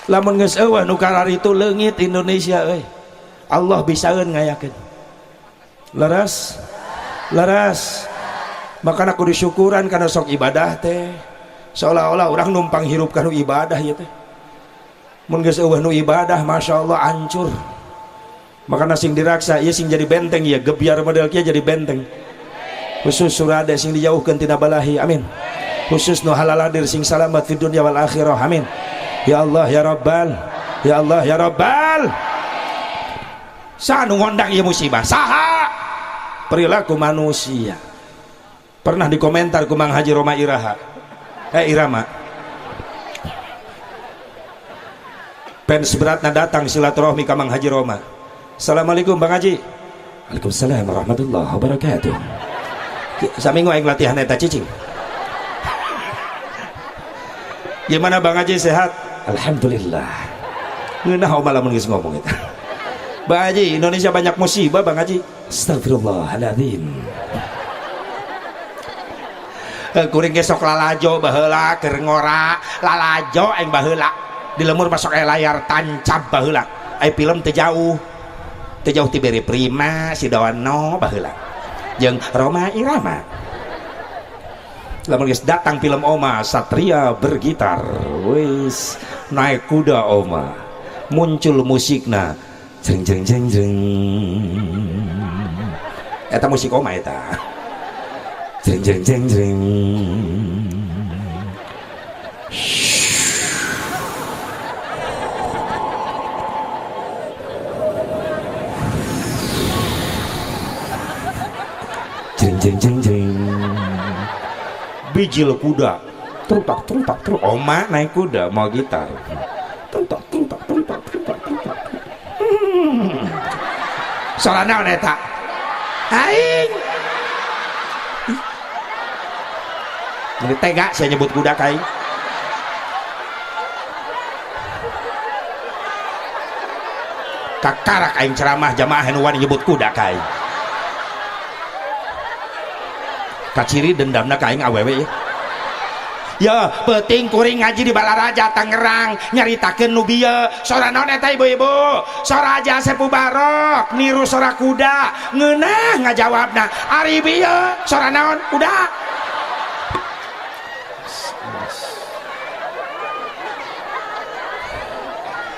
lamun geus eueuh nu kararitu leungit Indonesia euy Allah bisaeun ngayakeun leres makana kudu syukuran kana sok ibadah teh seolah-olah urang numpang hirup kana ibadah ieu teh mun geus eueuh nu ibadah masyaallah hancur makana sing diraksa ieu sing jadi benteng ieu gebyar model kieu jadi benteng khusus surade sing dijauhkeun tina balahi amin khusus nu halaladir sing salamat fid dunya wal akhirah amin ya Allah ya Rabbal ya Allah ya Rabbal saha nu ngondang ieu musibah saha perilaku manusia pernah dikomentar ku Mang Haji Roma Irama fans beratna datang silaturahmi ka Mang Haji Roma Assalamualaikum Bang Haji Waalaikumsalam warahmatullahi wabarakatuh saminggu aing latihan eta cicing gimana Bang Haji sehat Alhamdulillah ngeunah oma lamun geus ngomong eta. Bang Haji, Indonesia banyak musibah Bang Haji. Astagfirullahaladzim. Kuring gesok lalajo baheula keur ngora lalajo aing baheula di lemur masuk layar tancap baheula ai film teu jauh ti Beri Prima si Dawano baheula jeung Roma Irama. Lamun geus datang film Oma Satria bergitar wis naik kuda Oma muncul musikna jeng jeng jeng jeng eta musik Oma eta jeng jeng jeng jeng jeng jeng jeng jeng bijil kuda terutak Oma naik kuda mau gitar terutak soalnya naon eta aing ini tega saya nyebut kuda kai kakarak aing ceramah jamaah nu wani nyebut kuda kai kaciri dendamna ka aing awewe ya. Ya penting kuring ngaji di Balaraja Tangerang nyaritakeun nu bieu sora naon eta ibu-ibu sora Aja Sepu Barok niru sora kuda ngeunah ngajawabna ari bieu sora naon kuda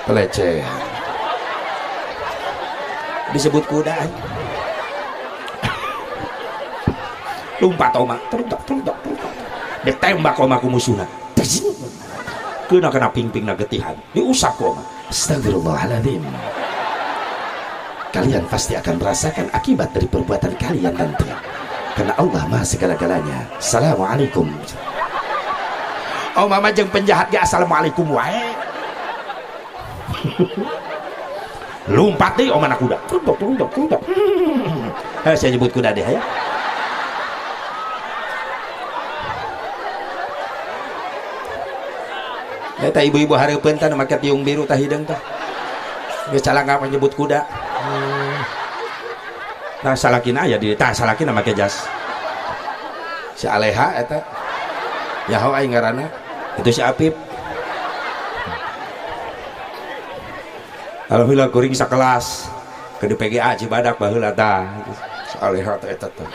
pelecehan disebut kuda lumpat Oma terutak ditembak Oma ku musuhna kena ping-pingna getihan diusap Oma. Astagfirullahaladzim. Kalian pasti akan merasakan akibat dari perbuatan kalian nanti karena Allah maha segala-galanya. Assalamualaikum. Oma mah jeung penjahat ge assalamualaikum wae. Lumpat deui Oma na kuda terutak. Saya nyebut kuda deh ya. Eta ibu-ibu hareupeun teh make tiung biru tah hideung tah. Geus calangka nyebut kuda. Nah salakina aya di tah salakina make jas. Si Aleha eta. Yaho aing ngaranna. Itu si Apip. Alhamdulillah kuring sakelas ke di PGA Cibadak baheula tah. Si Aleha teh eta teh.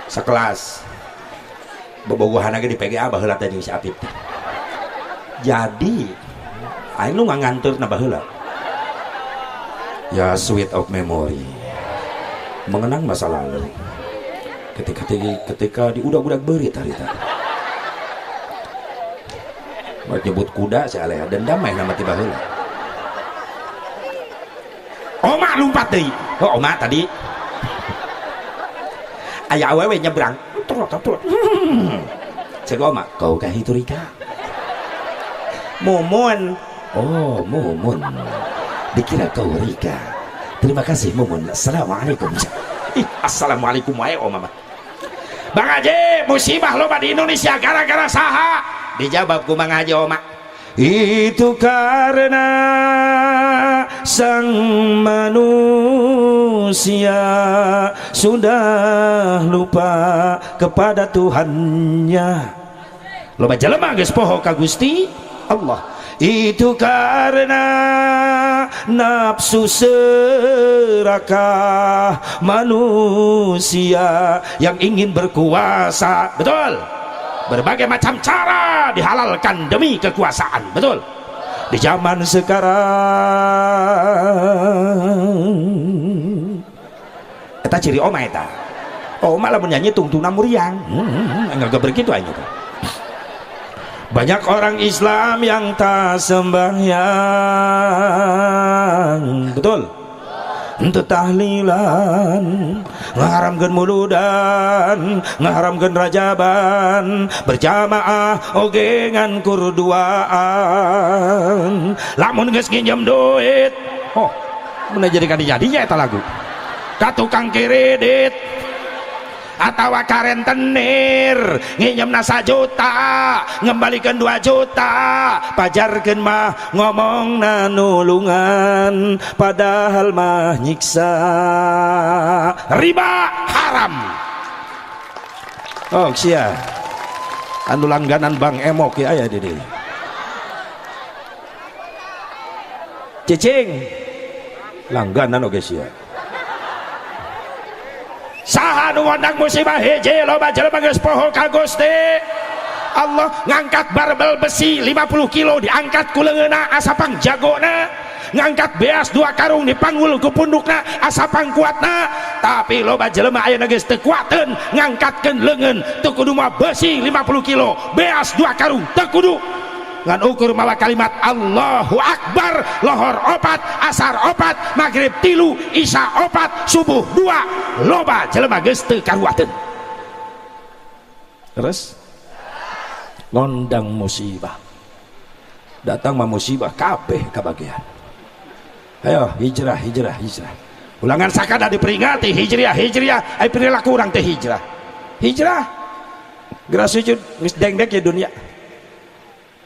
Sakelas. Bobogohan ge di PGA baheula teh jeung si Apip. Jadi aing nu nganganteurna baheula ya sweet of memory mengenang masa lalu ketika di udak-udak beurit harita buat nyebut kuda si Aleha dendam mah nama ti baheula Oma lumpat deui Oma tadi aya awewe nyebrang cek Oma kau kahitu Rika Mumun. Oh Mumun dikira kau Rika. Terima kasih Mumun. Assalamualaikum. Assalamualaikum wae Oma. Bang Haji musibah loba di Indonesia gara-gara saha? Dijawab ku Bang Haji Oma itu karena sang manusia sudah lupa kepada Tuhannya. Loba jelema geus poho ka Gusti Allah itu karena nafsu serakah manusia yang ingin berkuasa, betul? Berbagai macam cara dihalalkan demi kekuasaan, betul? Di zaman sekarang eta ciri Oma eta Oma lamun nyanyi tungtungna muriang enggak begitu aja kan. Banyak orang Islam yang tak sembahyang, betul? Untuk tahlilan, ngaharamkeun muludan, ngaharamkeun rajaban, berjamaah oge ngan kurduaan. Lamun geus nginjem duit, oh, mun jadi jadinya eta lagu. Ka tukang kredit, atau karentenir nginjemna 1 juta ngembalikan 2 juta pajarkeun mah ngomong nulungan padahal mah nyiksa. Riba haram. Oh sia anu langganan Bang Emok ya aya di dieu. Cicing langganan oge sia. Saha nu ngondang musibah hiji loba jelema geus poho ka Gusti Allah. Ngangkat barbel besi 50 kilo diangkat ku leungeunna asapang jagona, ngangkat beas 2 karung dipanggul ku pundukna asapang kuatna. Tapi loba jelema ayeuna geus teu kuateun ngangkatkeun leungeun teu kudu mah besi 50 kilo beas 2 karung teu kudu ngan ukur mawa kalimat Allahu Akbar lohor 4 asar 4 maghrib 3 isya 4 subuh 2 loba jelema geus teu karuateun. Terus ngondang musibah datang mah musibah kabeh kabagian. Ayo hijrah hijrah hijrah ulangan sakada diperingati hijriah hijriah ai perilaku urang teh hijrah hijrah geura sujud geus dengdek ya dunia.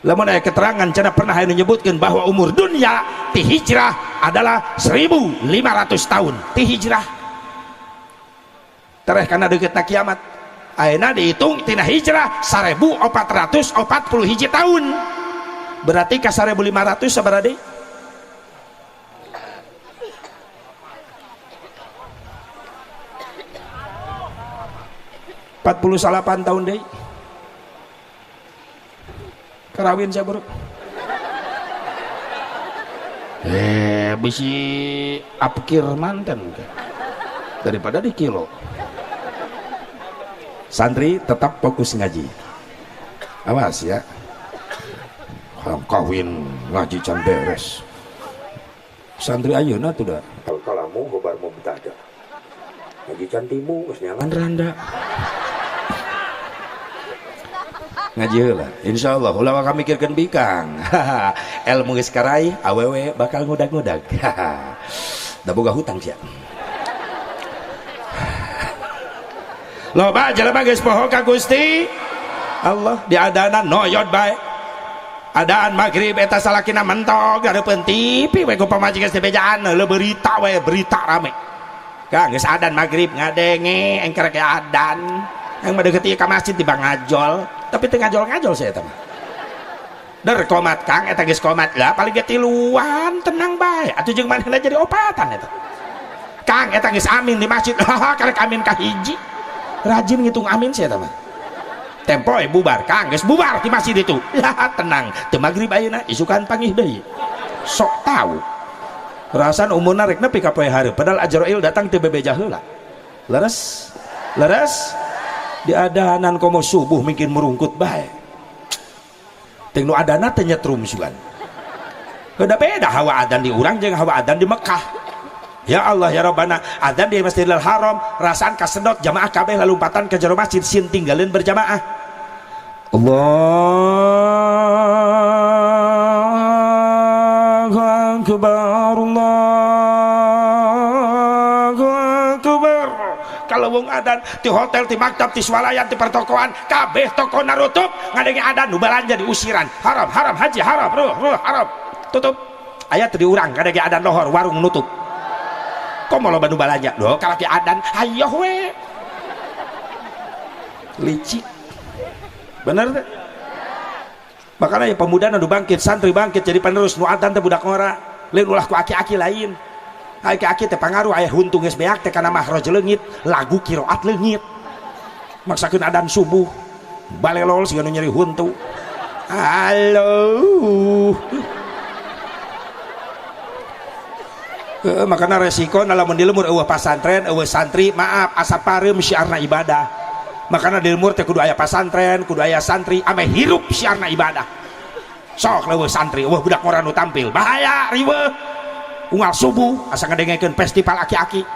Lamun aya keterangan cenah pernah anu nyebutkeun bahwa umur dunia ti hijrah adalah 1500 tahun ti hijrah. Tereh kana deuketna kiamat ayeuna dihitung tina hijrah 1441 tahun. Berarti ka 1500 sabaraha deui? 48 tahun deui. Karawin saya bro. Bisi apkir manten daripada di kilo. Santri tetap fokus ngaji. Awas ya. Kawin ngaji can beres. Santri ayeuna tuh dah. Kalamu gobar mau betada. Ngaji can timu geus nyalan randa. Ngaji heula insyaallah ulah ka mikirkeun bikang. Ilmu geus karai awewe bakal ngudag-ngudag. Da boga hutang sia. Loba jelema geus poho ka Gusti Allah diadanan noyod bae. Adaan maghrib eta salakina mentok gareupeun TV we ku pamajikan sebejaan le berita we berita rame. Kang geus adan maghrib ngadenge engker ke adan. Yang mendekati ke masjid tiba ngajol tapi tengah ngajol saya teman der komat Kang eta geus komat lah paling ge tiluan tenang bae atuh jeung manehna jadi opatan eta Kang eta geus amin di masjid karek amin ka hiji rajin ngitung amin saya teman tempo bubar Kang geus bubar di masjid itu ya tenang teu magrib ayeuna isukan panggih deui sok tahu rasan umurna rek nepi ka poe hareup padahal Ajrail datang teu bebeja heula leres leres di adanan komo subuh mungkin merungkut baik ting nu adana teh nyetrum sugan beda hawa adan di urang jeung hawa adan di Mekah. Ya Allah ya Rabbana adan di Masjidil Haram rasaan kasedot jamaah kabeh lalumpatan ke jero masjid sin tinggalin berjamaah. Allahu Akbar Allahu Akbar. Kalau wong adan di hotel, di maktab, di swalayan, di pertokoan kabeh toko narutup ngadenge adan nu balanja di usiran haram haram haji haram ruh haram tutup ayat di urang ngadenge adan lohor warung nutup komo loba nu balanja doh kalaki adan ayo we licik bener teh makanya ya pemuda nu bangkit santri bangkit jadi penerus nu adan teh budak ngora lain ulah ku aki-aki lain aki-aki teh pangaruh aya huntung geus beak teh kana mahraj leungit lagu qiraat leungit maksakeun adan subuh balelol siga nu nyeri huntu halo makana resiko lamun di lemur eueuh pasantren eueuh santri maaf asa pareum syiarna ibadah makana di lemur teh kudu aya pasantren kudu aya santri ame hirup syiarna ibadah sok eueuh santri eueuh budak ngora nu tampil bahaya riweuh unggal subuh asa ngadengekeun festival aki-aki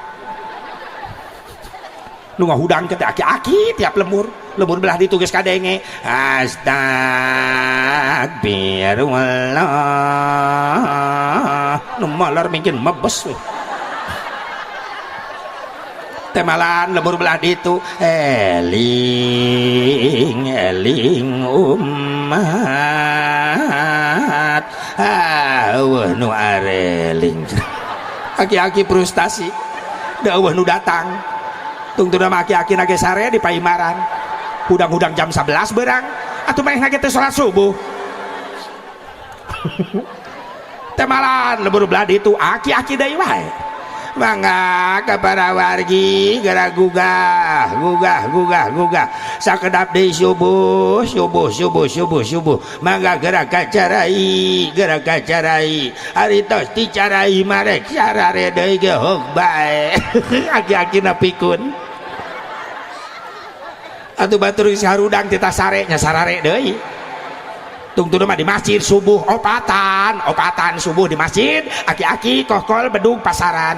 nu ngahudang ke aki-aki tiap lemur belah ditugas kadenge astagfirullah nu malar mungkin mebes we temalan lembur belah ditu eling eling umat nu areling aki-aki frustasi dawuh nu datang tungtuna aki-aki nage sare di Paimaran hudang-hudang jam 11 berang atuh maeh nage teh salat subuh temalan lembur belah ditu aki-aki deui wae mangga ka para wargi gara gugah sakedap deui subuh mangga gerak kacarai ari tos dicarai marek sarare deui ge hog bae aki-akina pikun atuh batur sarudang tita sarenya sarare deui tungtuna mah di masjid subuh opatan subuh di masjid aki-aki kokol bedung pasaran.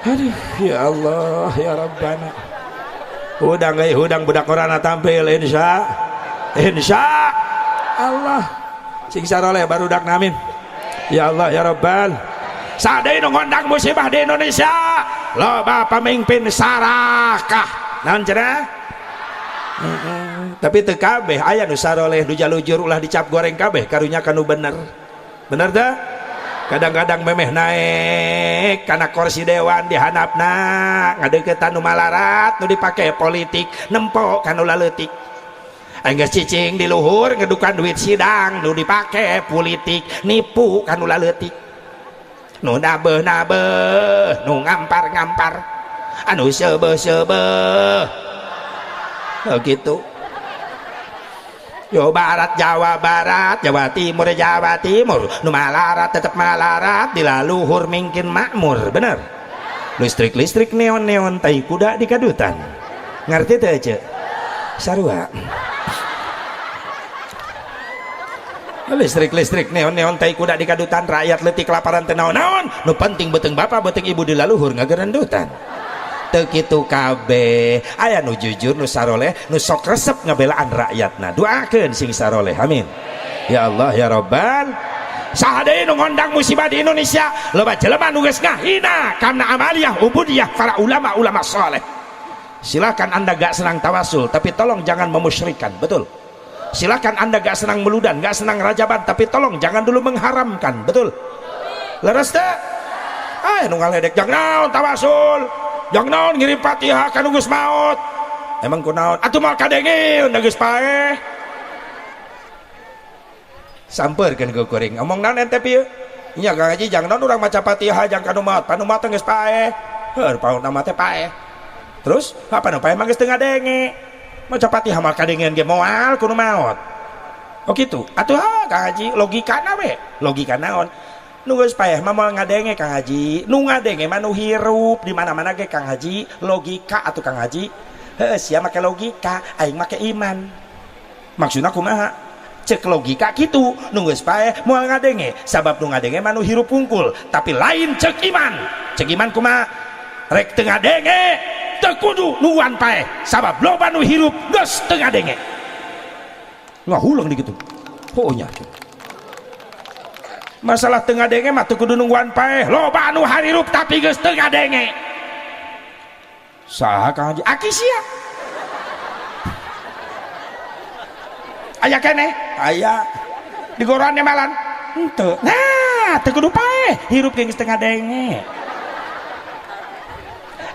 Aduh ya Allah ya Rabbana hudang budak korana tampil insya Allah sing saroleh barudak namin ya Allah ya Rabbal sadaya nu ngondang musibah di Indonesia loba pamimpin sarakah naon cenah tapi teu kabeh aya nu saroleh nu jalujur ulah dicap goreng kabeh karunya kanu bener teh kadang-kadang memeh naik karena kursi dewan dihanapna ngadeuketan nu malarat nu dipake politik nempok kanu laleutik anggeus cicing di luhur ngedukan duit sidang nu dipake politik nipu kanu laleutik nu nabeuh nu ngampar anu seubeuh gitu Yo Barat Jawa Barat Jawa Timur nu malarat tetap malarat dilaluhur mungkin makmur bener listrik neon tai kuda di kadutan ngerti teh ce sarua listrik neon tai kuda di kadutan rakyat leutik kelaparan teu naon nu penting beuteung bapak beuteung ibu dilaluhur ngagerendutan teu kitu kabeh aya nu jujur nu saroleh nu sok resep ngabelaan rakyatna doakeun sing saroleh amin ya Allah ya Rabbal saha deui nu ngondang musibah di Indonesia loba jelema nu geus ngahina kana amaliyah ubudiyah para ulama saleh silakan anda gak senang tawasul tapi tolong jangan memusyrikan betul silakan anda gak senang meludan gak senang rajaban tapi tolong jangan dulu mengharamkan betul leres teh nu ngaledek jangan naon tawasul jangan naon ngirim Fatihah kanu geus maot emang kunaon atuh mal kadengeun geus paeh sampeurkeun ke kuring ngomong naon ente pieu nya Kang Haji jangan naon urang maca Fatihah jang kanu maot panu maot geus paeh heuh paut nama teh paeh terus apa nu paeh mah geus teu ngadenge maca Fatihah mal kadengeun ge moal kudu maot oh kitu atuh Kang Haji logikana we logika naon nu geus paeh mah moal ngadenge Kang Haji nu ngadenge mah nu hirup di mana-mana ge Kang Haji logika atuh Kang Haji heuh sia make logika aing make iman maksudna kumaha cek logika kitu nu geus paeh moal ngadenge sabab nu ngadenge mah nu hirup hungkul tapi lain cek iman kumaha rek teu ngadenge teu kudu nuan paeh sabab loba nu hirup geus teu ngadenge ngahulang di kitu heuh nya masalah teu ngadenge mah teu kudu nungguan paeh loba anu harirup tapi geus teu ngadenge saha Kang Haji aki sia aya keneh aya di goran malan henteu nah teu kudu paeh hirup geus teu ngadenge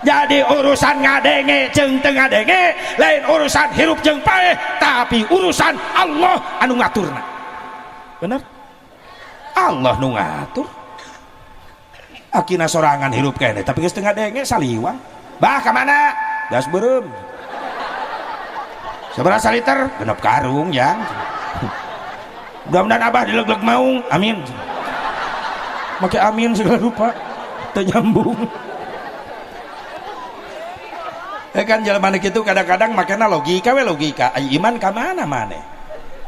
jadi urusan ngadenge jeung teu ngadenge lain urusan hirup jeung paeh tapi urusan Allah anu ngaturna bener Allah nu ngatur akina sorangan hirup kene tapi geus teu ngadenge saliwang bah ka mana gas beureum sabaraha liter 6 karung ya mudah-mudahan abah dileg-leg maung amin make amin segala rupa teu nyambung kan jelema kitu kadang-kadang makana logika we logika ai iman ka mana maneh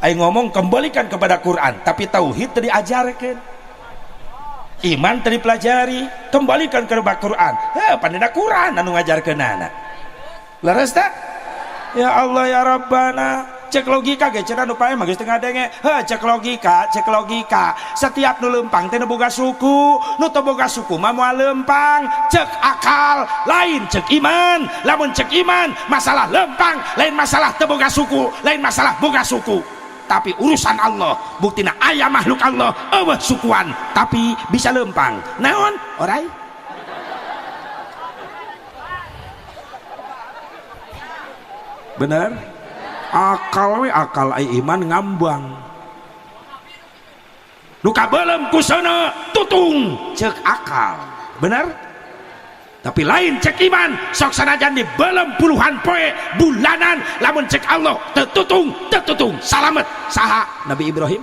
ai ngomong kembalikan kepada Quran tapi tauhid teu diajarkeun iman teu dipelajari kembalikan kepada Quran pandina Quran anu ngajarkeunana leres teh ya Allah ya Rabbana cek logika ge cenah nu pae mah geus teu ngadenge cek logika setiap nu leumpang teh nu boga suku nu teu boga suku mah moal leumpang cek akal lain cek iman lamun cek iman masalah leumpang lain masalah teu boga suku lain masalah boga suku tapi urusan Allah buktina aya makhluk Allah eueuh sukuan tapi bisa leumpang naon orai bener akal we akal ai iman ngambang nu kabeulem ku sana tutung cek akal bener tapi lain cek iman sok sanajan di belum puluhan poe bulanan lamun cek Allah tetutung salamet saha Nabi Ibrahim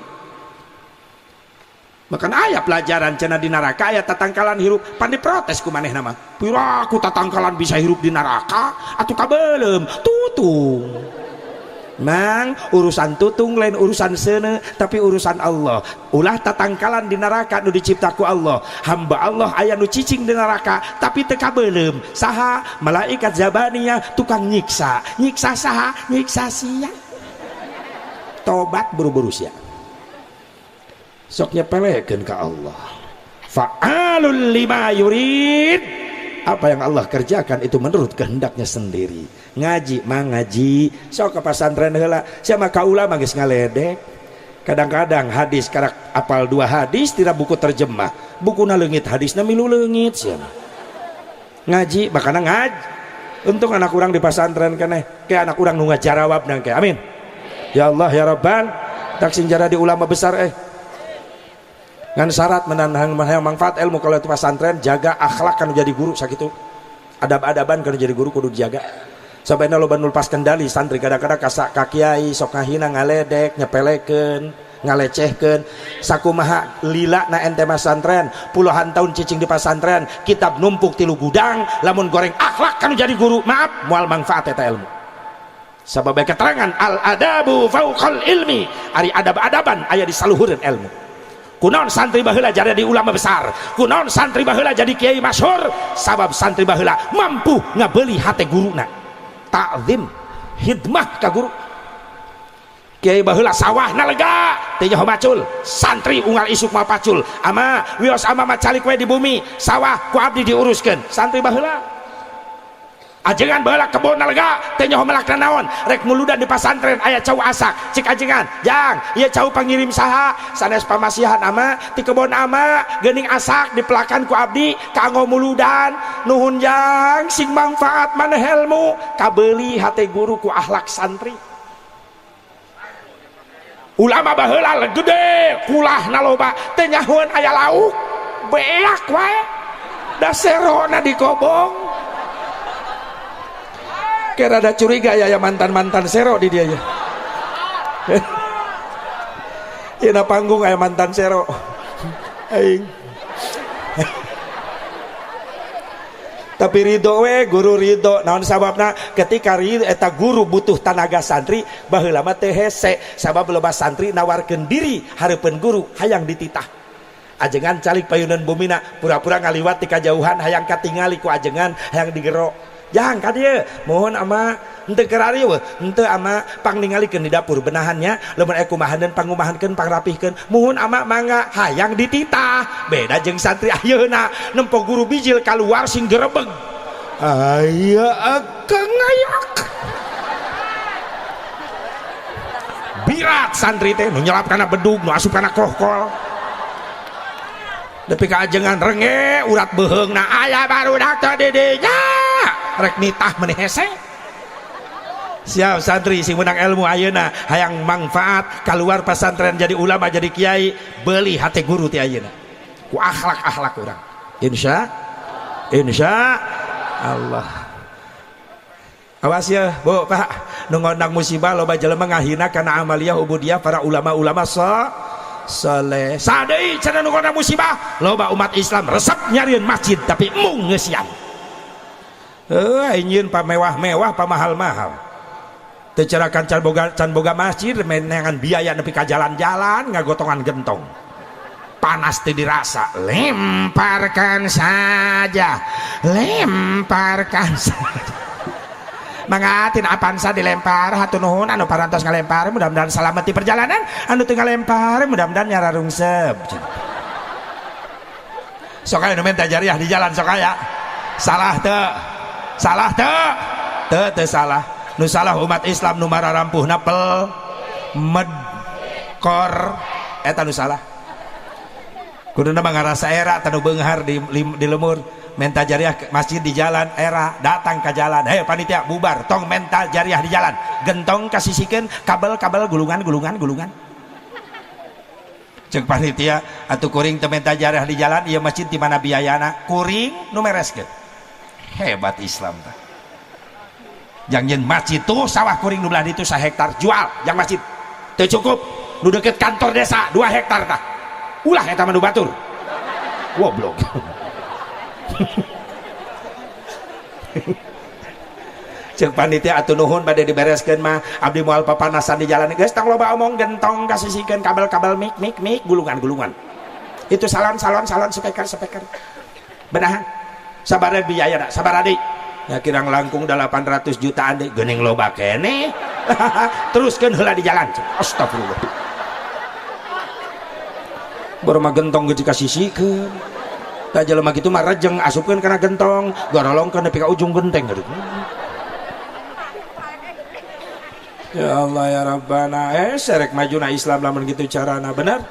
makan aya pelajaran cenah di neraka aya tatangkalan hirup pan diprotes ku manehna mah pira ku tatangkalan bisa hirup di neraka atuh kabeulem tutung mang urusan tutung lain urusan seuneu tapi urusan Allah ulah tatangkalan di neraka nu dicipta ku Allah hamba Allah aya nu cicing di neraka tapi teu kabeulem saha malaikat zabaniyah tukang nyiksa saha nyiksa sia tobat buru-buru sia sok nyepelekeun ka Allah fa'alul lima yurid apa yang Allah kerjakan itu menurut kehendaknya sendiri ngaji mang ngaji sok ke pesantren heula siapa ka ulama geus ngaledek kadang-kadang hadis karak apal 2 hadis tidak buku terjemah bukuna leungit hadisna milu leungit siapa ngaji makana ngaji untung anak urang di pesantren keneh ke anak urang nu ngajarawab nang ke amin ya Allah ya Rabbal tak sinjara di ulama besar ngan syarat menanang manfaat ilmu kalau itu pesantren jaga akhlak kan jadi guru sakitu adab-adaban kan jadi guru kudu dijaga sampai loba nulpas kendali santri kadang-kadang ka kiai sok ngahina ngaledek nyepelekeun ngalecehkeun sakumaha lila na ente pesantren puluhan tahun cicing di pesantren kitab numpuk tilu gudang lamun goreng akhlak kan jadi guru maaf moal manfaat eta ilmu sabab keterangan al adabu fauqal ilmi ari adab-adaban aya di saluhureun ilmu kunaon santri baheula jadi ulama besar kunaon santri baheula jadi kiai masyhur sabab santri baheula mampu ngabeuli hate guruna ta'zim hidmah ka guru kiai baheula sawahna lega teh nyaho macul santri unggal isuk mah pacul ama wios ama macalik we di bumi sawah ku abdi diuruskeun santri baheula ajengan baheula kebonna lega teh nyaho melakna naon rek muludan di pesantren aya cau asak cik ajengan jang ieu cau pangirim saha sanes pamasihan ama ti kebon ama geuning asak dipelakan ku abdi kanggo muludan nuhun jang sing manfaat maneh ilmu kabeuli hate guru ku akhlak santri ulama baheula gede kulahna loba teh nyahoeun aya lauk beak wae da serona dikobong kira ada curiga ya mantan-mantan sero di dia ya ina panggung aya mantan sero aing tapi ridho we guru ridho naon sababna ketika ridho eta guru butuh tenaga santri baheula mah teu hese sabab loba santri nawarkeun diri hareupeun guru hayang dititah ajengan calik payunan bumina pura-pura ngaliwat ti kajauhan hayang katingali ku ajengan hayang digero jang ka dieu mohon ama henteu kerari we henteu ama pang ningalikeun di dapur benahannya lamun aya kumahaneun pangumahankeun pangrapihkeun mohon ama mangga hayang dititah beda jeung santri ayeuna nempo guru bijil kaluar sing gerebeg aya akang ngayak birat santri teh nu nyelap kana bedug nu asup kana kohkol depi ka ajengan renge urat beheungna aya barudak teh di dinya rek nitah meneh hese siap santri sing menang ilmu ayeuna hayang manfaat keluar pesantren jadi ulama jadi kiai beli hati guru ti ayeuna ku akhlak urang insya Allah awas ya bu pak nu ngondang musibah loba jelema ngahina kana amaliyah ubudiyah para ulama-ulama saleh sadei cenah nu ngondang musibah loba umat Islam resep nyarieun masjid tapi mung ngeusian ingin pa mewah-mewah pa mahal-mahal tecerakan can boga masjid menengan biaya nepi ka jalan-jalan ngagotongan gentong panas teu dirasa lemparkan saja mangatin Avanza dilempar hatur nuhun anu parantos ngalempar mudah-mudahan selamat di perjalanan anu teu ngalempar mudah-mudahan nyara rungsep sok aya nu menta jariah di jalan sok aya salah teu teu salah nu salah umat Islam nu mararampuh napel medkor eta nu salah kuduna mah ngarasa era tanu beunghar di lemur mental jariah masjid di jalan era datang ke jalan hei panitia bubar tong mental jariah di jalan gentong kasisikeun kabel gulungan cek panitia atuh kuring teu mental jariah di jalan ieu masjid di mana biayana kuring nu mereskeun hebat Islam tah jangan masjid tuh sawah kuring nu belah ditu 1 hektar jual yang masjid teu cukup nu deket kantor desa 2 hektar tah ulah eta mah nu batur goblok cek panitia atuh nuhun bade dibereskeun mah abdi moal papanasan di jalan geus tong loba omong gentong kasisikeun kabel mik gulungan itu salon speaker benahan sabaraha biayana sabaraha deui ya kirang langkung 800 jutaan deui geuning loba keneh teruskeun heula di jalan astagfirullah baru mah gentong geus dikasisikeun tak jelema gitu mah rejeng asupkeun kana gentong gorolongkeun nepi ka ujung genteng ya Allah ya Rabbana serek majuna Islam lamun gitu carana bener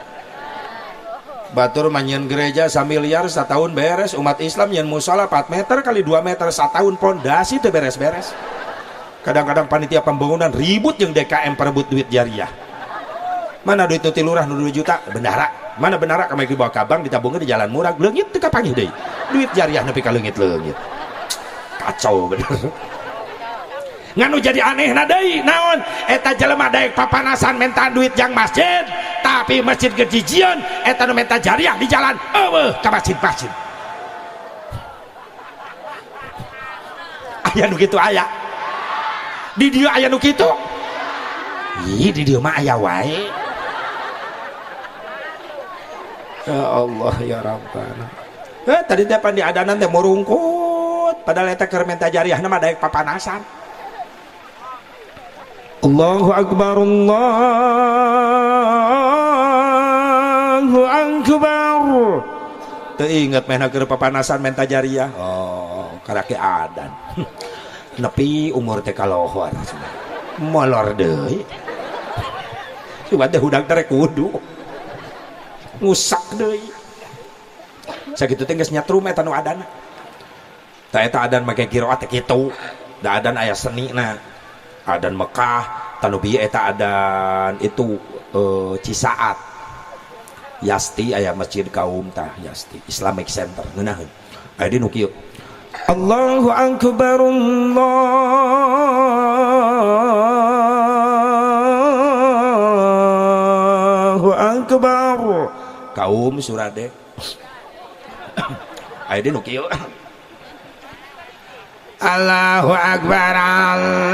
batur manyeun gereja 1 miliar satahun beres umat Islam nyeun musala 4 meter kali 2 meter satahun pondasi teu beres-beres kadang-kadang panitia pembangunan ribut jeung DKM perebut duit jariah mana duit itu lurah 2 juta bendara mana benar kami dibawa kabang ditabungnya di jalan murah leungit teu kapanggih deui duit jariah nepi ka leungit kacau bener nganu jadi aneh deui naon eta jelema daek papanasan menta duit jang masjid tapi masjid gejijieun eta nu menta jariah di jalan eueuh ka masjid aya nu kitu aya di dieu aya nu kitu ih di dieu mah aya wae ya Allah ya Rabbana tadi teh pan di adanan teh murungkut padahal eta keur menta jariah mah daek papanasan Allahu akbar teu inget mehna keur papanasan menta jariah oh karake adan nepi umur teh kalohor molor deui coba teh hudag teh kudu ngusak deui sakitu teh geus nyatrum eta nu adana tah eta adan make qiraat teh kitu da adan aya senina adan Mekah tanu bieu eta adan itu Cisaat Yasti aya masjid kaum tah Yasti Islamic Center ngeunaheun aya di nu kieu Allahu akbar Allahu akbar kaum surade aya di nu kieu Allahu akbar Allahu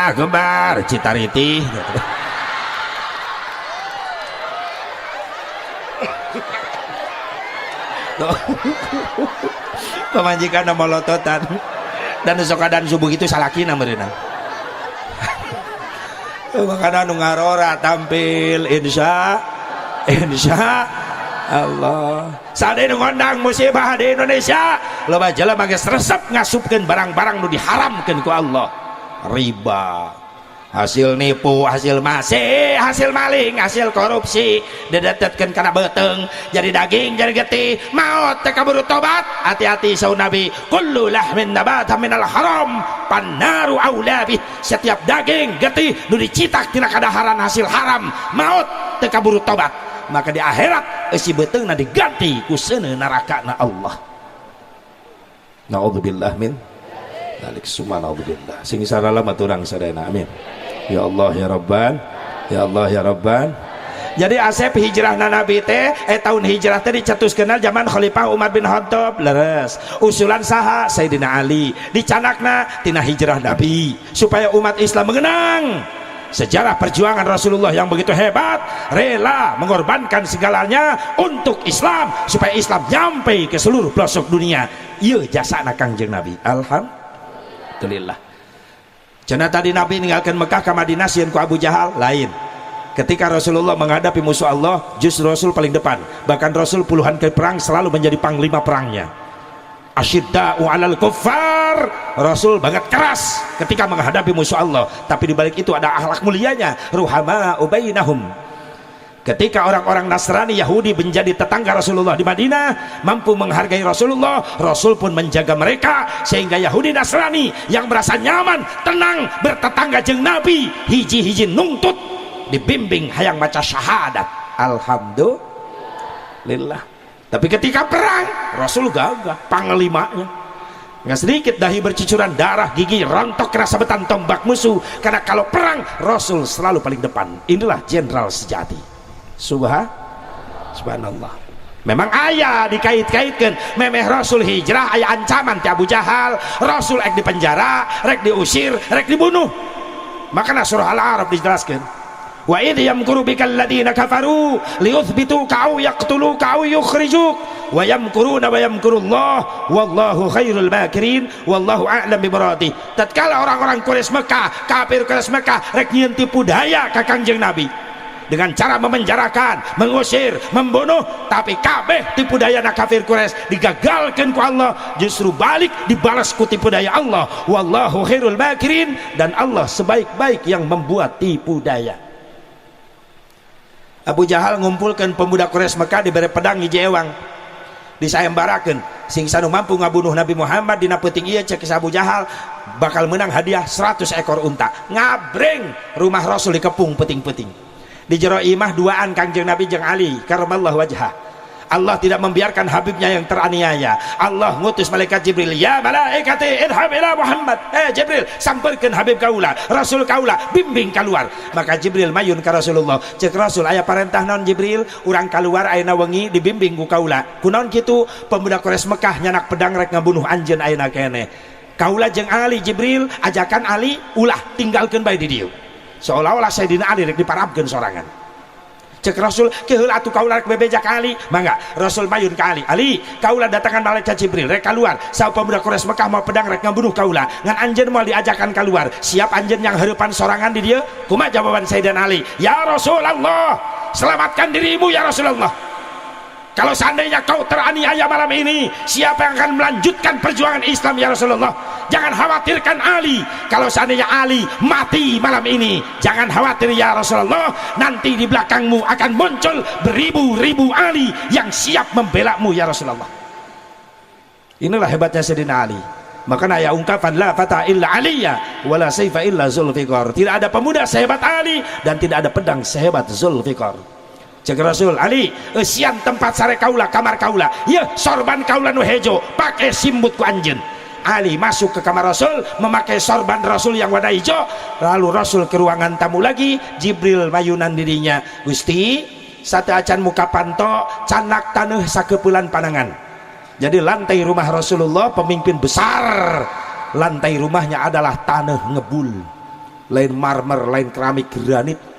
akbar citariti pemajikan molototan dan sokadan subuh itu salakina meureunna makanya nu ngarora tampil insya Allah sade nu ngondang musibah di Indonesia loba jelema geus resep ngasupkeun barang-barang nu diharamkeun ku Allah riba hasil nipu hasil masih hasil maling hasil korupsi didetetkeun kana beuteng jadi daging jadi getih maot teh kaburu tobat hati-hati saun Nabi kullu lahmin nabata minal haram pannaru aula bih setiap daging getih nu dicitak tina kadaharan hasil haram maot teh kaburu tobat maka di akhirat eusi beutengna diganti ku seuneu nerakana Allah naudzubillah min dalik subhanallah sing sarala maturang sadayana amin ya Allah ya Rabban ya Allah ya Rabban jadi Asep hijrah Nabi teh tahun hijrah teh dicetuskeun zaman Khalifah Umar bin Khattab leres usulan saha Sayyidina Ali dicanakna tina hijrah Nabi supaya umat Islam mengenang sejarah perjuangan Rasulullah yang begitu hebat, rela mengorbankan segalanya untuk Islam supaya Islam nyampe ke seluruh pelosok dunia. Ieu jasana Kangjeng Nabi. Alhamdulillah. Cenah tadi Nabi ninggalkan Mekah ke Madinah sieun ku Abu Jahal lain. Ketika Rasulullah menghadapi musuh Allah, justru Rasul paling depan. Bahkan Rasul puluhan kali perang selalu menjadi panglima perangnya. Asyidda'u 'alal kuffar, Rasul banget keras ketika menghadapi musuh Allah, tapi di balik itu ada akhlak mulianya, ruhama'u bainahum. Ketika orang-orang Nasrani Yahudi menjadi tetangga Rasulullah di Madinah, mampu menghargai Rasulullah, Rasul pun menjaga mereka sehingga Yahudi Nasrani yang merasa nyaman, tenang bertetangga jeung Nabi, hiji-hiji nungtut dibimbing hayang maca syahadat. Alhamdulillah. Tapi ketika perang, Rasul gagah panglimanya. Nggak sedikit dahi bercucuran darah, gigi rontok kena sabetan tombak musuh. Karena kalau perang, Rasul selalu paling depan. Inilah jenderal sejati. Subhanallah. Memang ayah dikait-kaitkan memeh Rasul hijrah, ayah ancaman ti Abu Jahal, Rasul ek di penjara, rek diusir, rek dibunuh. Makanya surah Al-A'raf dijelaskan, wa idh yamkuru bikal ladina kafaru liyuthbituka aw yaqtuluka aw yukhrijuk wa yamkuruna wa yamkurullah wallahu khairul makirin wallahu a'lam bimuradih. Tatkala orang-orang Quraisy Mekah, kafir Quraisy Mekah rek nyieun tipu daya ka Kangjeng Nabi dengan cara memenjarakan, mengusir, membunuh, tapi kabeh tipu daya na kafir Quraisy digagalkan ku Allah, justru balik dibalas ku tipu daya Allah. Wallahu khairul makirin, dan Allah sebaik-baik yang membuat tipu daya. Abu Jahal ngumpulkan pemuda Quraisy Mekah diberi pedang hiji ewang, disayembarakeun sing sanu mampu ngabunuh Nabi Muhammad dina peuting ieu cek Abu Jahal bakal menang hadiah 100 ekor unta. Ngabreng rumah Rasul dikepung peuting-peuting. Di jero imah duaan Kangjeng Nabi jeung Ali karramallahu wajhah. Allah tidak membiarkan Habibnya yang teraniaya. Allah ngutus malaikat Jibril, ya malaikati idhab ila Muhammad, Jibril samperkeun Habib kaula, Rasul kaula, bimbing keluar. Maka Jibril mayun ka Rasulullah, cek Rasul aya parentah naon Jibril, urang keluar ayeuna wengi dibimbing ku kaula. Kunaon kitu? Pemuda Quraisy Mekah nyanak pedang rek ngabunuh anjeun ayeuna keneh. Kaula jeung Ali, Jibril ajakan Ali ulah tinggalkeun bae di dieu. Seolah-olah Sayyidina Ali rek diparabkeun sorangan. Cek Rasul, keheul atuh kaula rek bebejak Ali. Mangga Rasul mayun ka Ali, Ali kaula datangan malaikat Jibril rek keluar, saha pemuda Quraisy Mekah mau pedang rek ngabunuh kaula, ngan anjeun moal diajakan keluar, siap anjeun yang hareupan sorangan di dieu? Kumaha jawaban Sayyidina Ali? Ya Rasulullah, selamatkan dirimu ya Rasulullah. Kalau seandainya kau teraniaya malam ini, siapa yang akan melanjutkan perjuangan Islam ya Rasulullah? Jangan khawatirkan Ali. Kalau seandainya Ali mati malam ini, jangan khawatir ya Rasulullah, nanti di belakangmu akan muncul beribu-ribu Ali yang siap membelamu ya Rasulullah. Inilah hebatnya Sayyidina Ali. Makanya ya ungkapan la fata illa aliyya wala sayfa illa zulfiqar. Tidak ada pemuda sehebat Ali dan tidak ada pedang sehebat Zulfiqar. Cek Rasul, Ali sian tempat sare kaula, kamar kaula, ya sorban kaula nu hejo pakai simbut ku anjeun. Ali masuk ke kamar Rasul memakai sorban Rasul yang warna hijau. Lalu Rasul ke ruangan tamu lagi, Jibril mayunan dirinya, Gusti sate acan muka panto canak taneuh sakeupulan panangan. Jadi lantai rumah Rasulullah pemimpin besar, lantai rumahnya adalah tanah ngebul, lain marmer, lain keramik granit.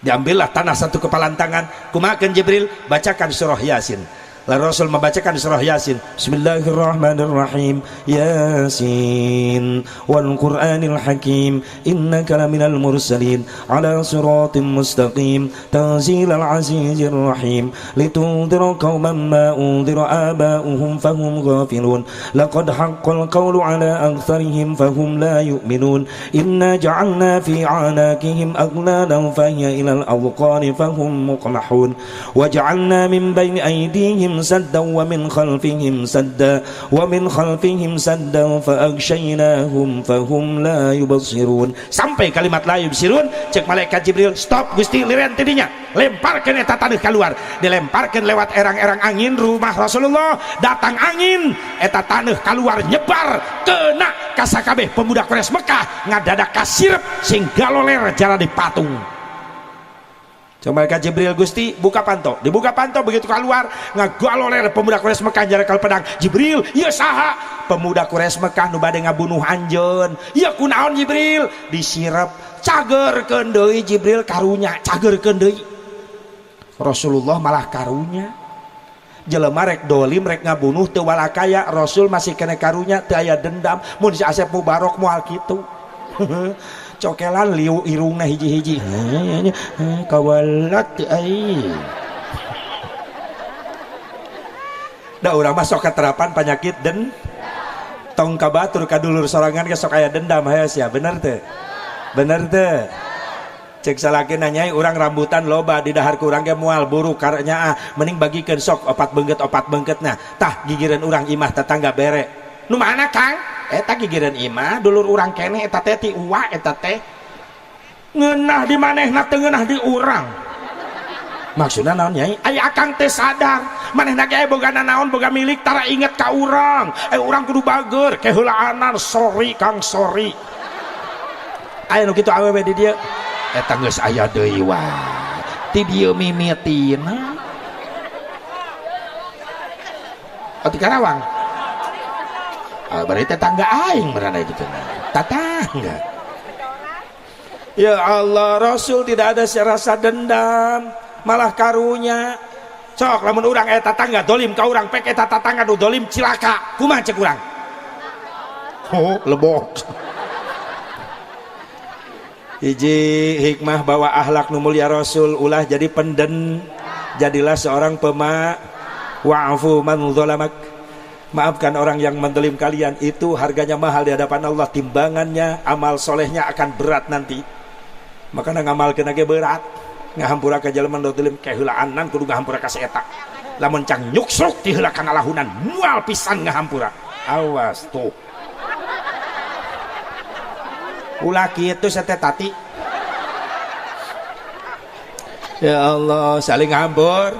Diambillah tanah satu kepalan tangan, kumakan Jibril bacakan surah Yasin. Lalu Rasul membacakan surah Yasin, Bismillahirrahmanirrahim, Yasin wal Qur'anil Hakim, innaka laminal mursalin ala siratim mustaqim, tanzilal azizir rahim, litundira qauman ma undira aba'uhum fahum ghafilun, laqad haqqal qawlu ala aktharihim fahum la yu'minun, inna ja'alna fi a'naqihim aghlalan fahiya ilal awqani fahum muqmahun, wa ja'alna min bayni aydihim sadda wa min khalfihim sadda wa min khalfihim sadda fa aghshaynahum fahum la yubsirun. Sampai kalimat la yubsirun, cek malaikat Jibril, stop Gusti, lirean tidinya, lemparkeun eta taneuh keluar. Dilemparkeun lewat erang-erang angin rumah Rasulullah, datang angin, eta taneuh keluar nyebar kena ka sakabeh pemuda Quraisy Mekah, ngadadak kasirep sing galoler jalan di patung. Coba malaikat Jibril, Gusti buka panto, dibuka panto, begitu keluar ngagolol pemuda Quraisy Mekah jarakal pedang. Jibril, ieu saha? Pemuda Quraisy Mekah nu bade ngabunuh anjeun. Ieu kunaon Jibril? Disirep, cagerkeun deui Jibril karunya, cagerkeun deui. Rasulullah malah karunya. Jelema rek dolim rek ngabunuh teu walakaya, Rasul masih kena karunya, teu aya dendam. Mun si Asep Mubarok moal kitu. Cokelan liu irungna hiji-hiji kawalat ai da urang mah sok katerapan penyakit den tong kabatur kadulur sorangan ke sok aya dendam hayo sia, bener teu cek salaki nanyai urang rambutan loba di dahar ku urang ge moal buru karenya mending bagikeun sok opat beungkeutna tah gigireun urang imah tetangga bere nu mana Kang eta gigireun imah dulur urang keneh eta teh ti uwa eta teh ngeunah di manehna teu ngeunah di urang. Maksudna naon nyai? Aya akang teh sadar manehna ge boga naon boga milik tara inget ka urang. Urang kudu bageur keheulaanan sorry Kang sorry. Aya nu kitu awewe di dieu eta geus aya deui wae. Ti dieu mimitina. Ati Karawang. Berarti tetangga aing merana itu tetangga. Ya Allah, Rasul tidak ada rasa dendam, malah karunya. Sok lamun urang eta tetangga dolim ka urang pek eta tetangga nu dolim cilaka, kumaha cek urang? Oh, lebok. Hiji hikmah bawa akhlak nu mulia Rasul ulah jadi penden, jadilah seorang wa'fu man zalamak. Maafkan orang yang mendolim kalian, itu harganya mahal di hadapan Allah, timbangannya amal solehnya akan berat nanti. Makanya ngamalkeun ge berat, ngahampura ka jalma nu dolim keheulaanan kudu ngahampura ka saeta. Lamun cang nyuksruk ti heula kana lahunan moal pisan ngahampura. Awas tuh. Ulah kitu sate tati. Ya Allah, saling ngambur.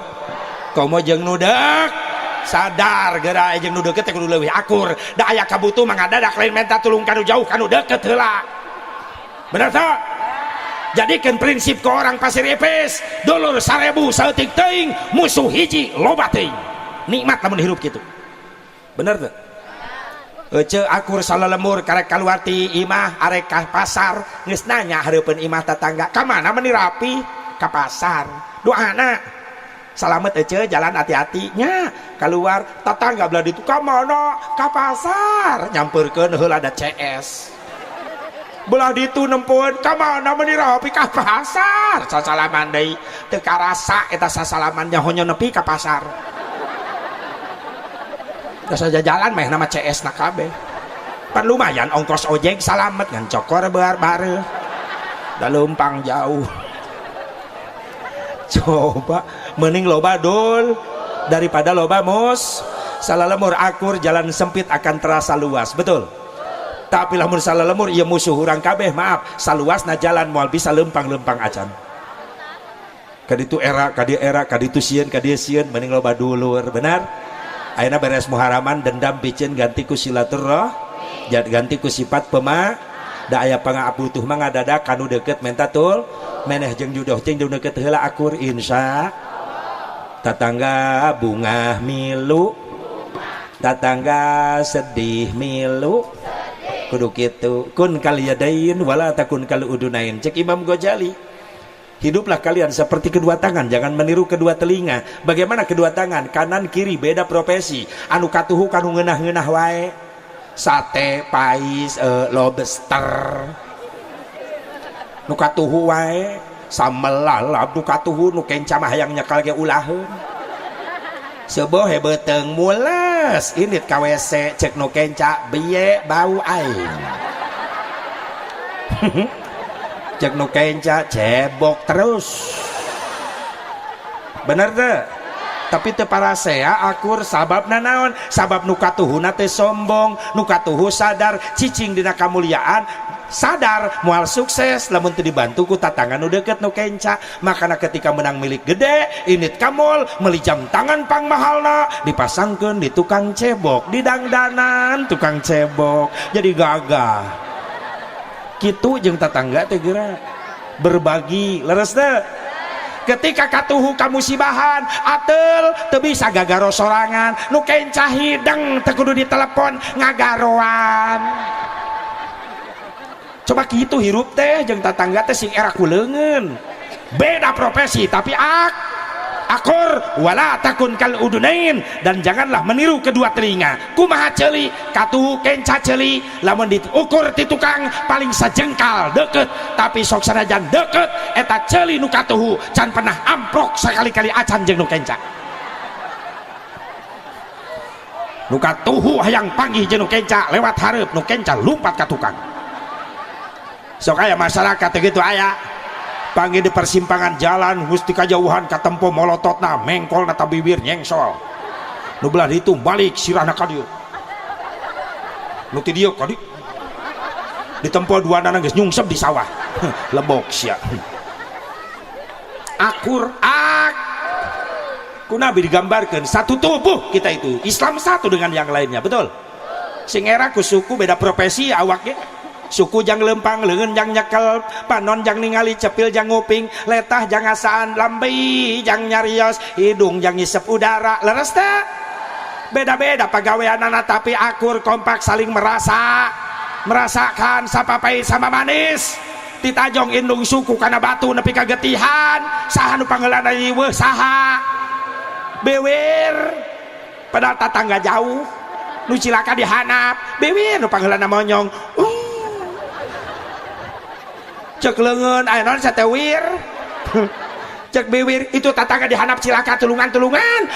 Komo jeung nudeuk sadar geura jeung nu deukeut teh kudu leuwih akur. Da aya kabutuh mah ngadadak lain minta tulung kanu jauh kanu deukeut heula. Bener teu? Jadikan prinsip ke orang Pasir Ipis, dulur 1000 saeutik teuing, musuh hiji loba teuing. Nikmat lamun hirup kitu. Bener teu? Ece akur salalemur karek kaluar ti imah arek ka pasar geus nanya hareupeun imah tetangga, ka mana meni rapi? Ka pasar. Doana salamet ece jalan hati-hati nya keluar tetangga belah ditu ka mana? Ka pasar. Nyampeurkeun heula ada CS. Belah ditu nempuan ka mana meni rapi? Ka pasar. Sasalaman deui teu karasa eta sasalamannya honyo nepi ka pasar. Saja jalan meh nama CS nak kabeh. Pan lumayan ongkos ojek salamet ngan cokor bareu. Da leumpang jauh. Coba mending loba dul daripada loba mus. Salalemur akur jalan sempit akan terasa luas, betul? Tapi lamun salalemur ieu musuh urang kabeh, maaf, saluasna jalan moal bisa lempang-lempang acan. Kaditu era, kaditu sieun, kadieu sieun, mending loba dulur, benar? Ayeuna beres muharaman dendam biceun ganti ku silaturahmi, ganti ku sifat da aya pangaabutuh mah ngadadak kanu deukeut menta tul meneh jeung judoh jeung deukeut heula akur insya tatangga bunga milu tatangga sedih milu kudu kitu kun kaliyadain wala takun kal udunain cek Imam Ghazali. Hiduplah kalian seperti kedua tangan, jangan meniru kedua telinga. Bagaimana kedua tangan? Kanan kiri beda profesi. Anu katuhu kanu ngeunah-ngeunah wae. Sate, pais, lobster. Nu katuhu wae samelalap nu katuhu nu kenca mah hayang nyekal ge ulaheun. Seueuh beuteung mules, init ka WC cek nu kenca bieu bau aing. Cek nu kenca cebok terus. Bener deh. Tapi teu parasea akur sababna naon? Sabab nu katuhuna teh sombong, nu katuhu sadar cicing dina kamuliaan, sadar moal sukses lamun teu dibantu ku tatangga nu deukeut nu kenca. Makana ketika menang milik gede, init kamol meuli jam tangan pangmahalna dipasangkeun di tukang cebok, di dangdanan tukang cebok. Jadi gagah. Kitu jeung tatangga teh geura berbagi leres teh. ketika katuhu kamusibahan atel teu bisa gagaro sorangan nu kencah hideng teu kudu ditelepon ngagaroan. Coba kitu hirup teh jeung tatangga teh sing era kuleungeun beda profesi tapi akur wala takun kal udunain, dan janganlah meniru kedua telinga. Kumaha ceuli katuhu kenca ceuli lamun diukur ti tukang paling sajengkal deket, tapi sok sanajan deket eta ceuli nu katuhu can pernah amprok sakali-kali acan jeung nu kenca. Nu katuhu hayang panggih jeung nu kenca lewat hareup, nu kenca lumpat ka tukang. Sok aya masyarakat gitu aya panggil di persimpangan jalan gusti kajauhan katempo molototna mengkol nata bibir nyengsol nu belah itu balik sirahna ka dieu nu ti dieu ka dieu ditempo duana geus nyungsep di sawah lebok sia akur ku nabi digambarkan satu tubuh kita itu Islam satu dengan yang lainnya betul sing era ku suku beda profesi awaknya suku jang lempang leungeun jang nyekel panon jang ningali cepil jang nguping letah jang ngasaan lambi jang nyarios hidung jang ngisep udara leres teh beda-beda pagaweanana tapi akur kompak saling merasakan sapapait sama manis ditajong indung suku kana batu nepi kagetihan saha nu pangeulana ieu saha bewer padahal tatangga jauh nu cilaka dihanap bewer nu pangeulana monyong cek leungeun aya naon satewir cek biwir itu tatangga dihanap cilaka tulungan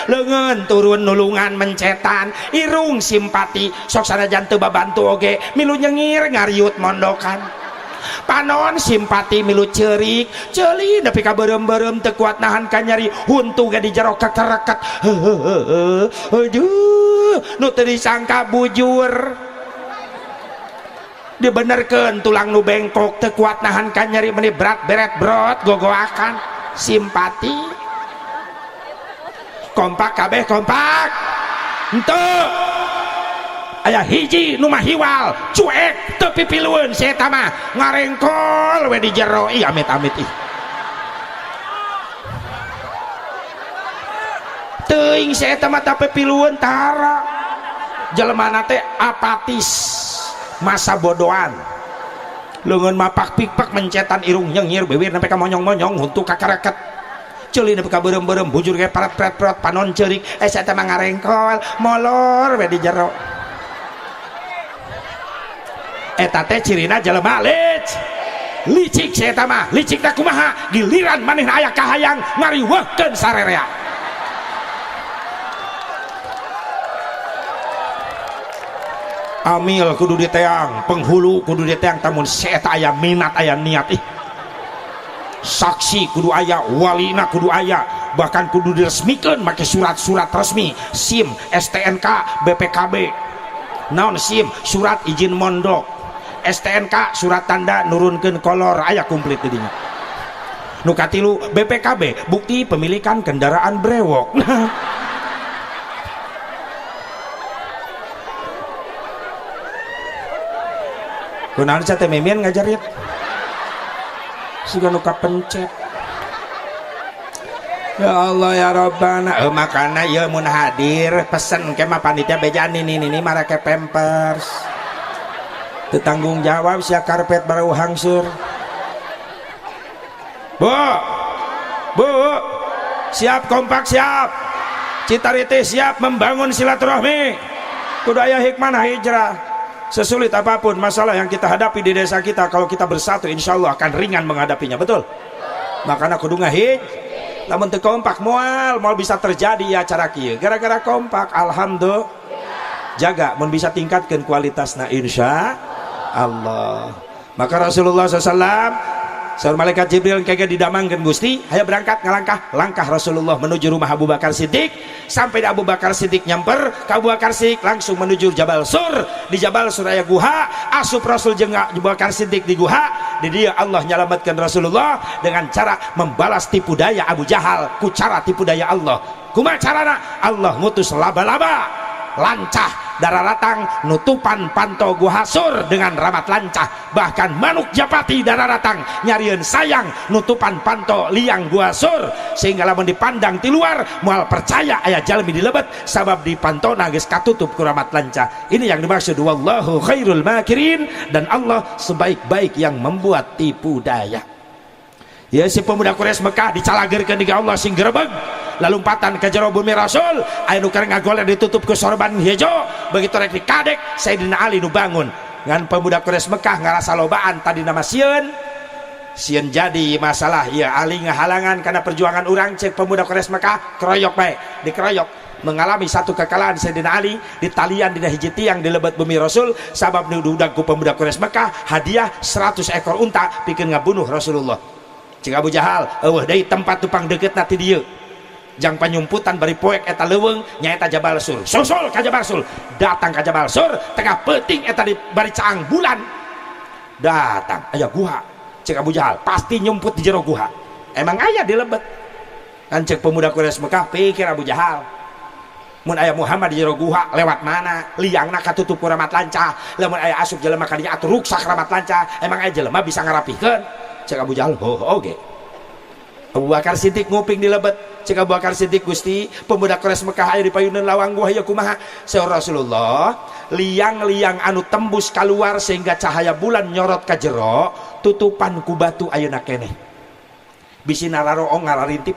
leungeun turun nulungan mencetan irung simpati sok sanajan teu babantu oge milu nyengir ngariut mondokan panon simpati milu ceurik ceuli nepi ka beureum-beureum teu kuat nahan ka nyari huntu ge di jero kekereket aduh nu teu disangka bujur dibenerkeun tulang nu bengkok teu kuat nahan ka nyeri meni berat beret brot gogoakan simpati kompak kabeh kompak henteu aya hiji nu mah hiwal cuek teu pipilueun si eta mah ngarengkol we di jero ih amit-amit ih teuing si eta mah teu pipilueun tara jelema teh apatis masa bodohan leungeun mapak pikpak mencetan irung nyengir bibir sampai ka monyong-monyong huntu kakareket ceuli nepi ka beureum-beureum bujur ge parat-parat panon ceurik saya teh mah ngarengkol molor we di jero eta teh cirina jelema licik saya teh mah licik teh kumaha giliran manehna aya kahayang ngariweuhkeun sarerea amil kudu diteang penghulu kudu diteang tamun seeta aya minat aya niat saksi kudu aya walina kudu aya bahkan kudu diresmikeun make surat-surat resmi SIM STNK BPKB naon SIM surat izin mondok STNK surat tanda nurunkeun kolor aya komplit di dinya nu katilu BPKB bukti pemilikan kendaraan brewok kunaon teh memian ngajarit siga nu kapencet ya Allah ya Rabbana makana ieu mun hadir pesen ke mah panitia beja ini marake pampers teu tanggung jawab sia karpet baru hangsur bu siap kompak siap Citariti siap membangun silaturahmi kudu aya hikmah hijrah. Sesulit apapun masalah yang kita hadapi di desa kita, kalau kita bersatu insya Allah akan ringan menghadapinya, betul? Makanya kudu ngahij lamun teu kompak moal bisa terjadi ya acara kieu gara-gara kompak. Alhamdulillah jaga mun bisa tingkatkan kualitasna insya Allah. Maka Rasulullah SAW saur malaikat Jibril kaya didamangkeun Gusti hayang berangkat langkah Rasulullah menuju rumah Abu Bakar Siddiq. Sampai di Abu Bakar Siddiq nyamper ke Abu Bakar Siddiq langsung menuju Jabal Sur. Di Jabal Sur aya guha asup Rasul jeung Abu Bakar Siddiq di guha. Di dia Allah nyelamatkan Rasulullah dengan cara membalas tipu daya Abu Jahal ku cara tipu daya Allah. Kumaha carana? Allah ngutus laba-laba lancah dararatang nutupan panto guhasur dengan ramat lancah, bahkan manuk japati dararatang nyarian sayang nutupan panto liang guhasur, sehingga lamun dipandang di luar moal percaya aya jalmi dilebet sabab di pantona geus katutup ku ramat lancah. Ini yang dimaksud wallahu khairul makirin, dan Allah sebaik-baik yang membuat tipu daya. Ya, si pemuda Quraisy Mekah dicalagerkeun di Allah sing grebeg lalumpatan ke jero bumi Rasul aya nu keur ngagoler ditutup ku sorban hijau, begitu rek dikadek Sayyidina Ali nu bangun ngan pemuda Quraisy Mekah ngarasa lobaan tadi nama sieun jadi masalah. Ya Ali ngahalangan karena perjuangan urang, cek pemuda Quraisy Mekah keroyok bae dikeroyok, mengalami satu kekalahan Sayyidina Ali di talian dina hiji tiang di lebet bumi Rasul sabab nu diundang ku pemuda Quraisy Mekah hadiah 100 ekor unta pikeun ngabunuh Rasulullah. Cik Abu Jahal eueuh deui tempat tupang deukeutna ti dieu jang panyumputan bari poek eta leuweung nyaeta Jabal Sur. Susul ka Jabal Sur, datang ka Jabal Sur, tengah peuting eta di bari caang bulan datang aya guha. Cik Abu Jahal pasti nyumput di jero guha, emang aya di lebet kan. Cek pemuda Quraisy Mekah pikir Abu Jahal mun aya Muhammad di jero guha lewat mana, liangna katutup ku ramat lancah, lamun aya asup jelema ka dinya atuh ruksak ramat lancah, emang aya jelema bisa ngarapikeun. Cek Abu Jahal oge. Abu Bakar Siddiq nguping di lebet. Cek Abu Bakar Siddiq, Gusti pemuda Quraisy Mekah aya di payuneun lawang gua ya kumaha? Saur Rasulullah, liang-liang anu tembus keluar sehingga cahaya bulan nyorot ka jero tutupan ku batu ayeuna keneh bisi nararoong ngararintip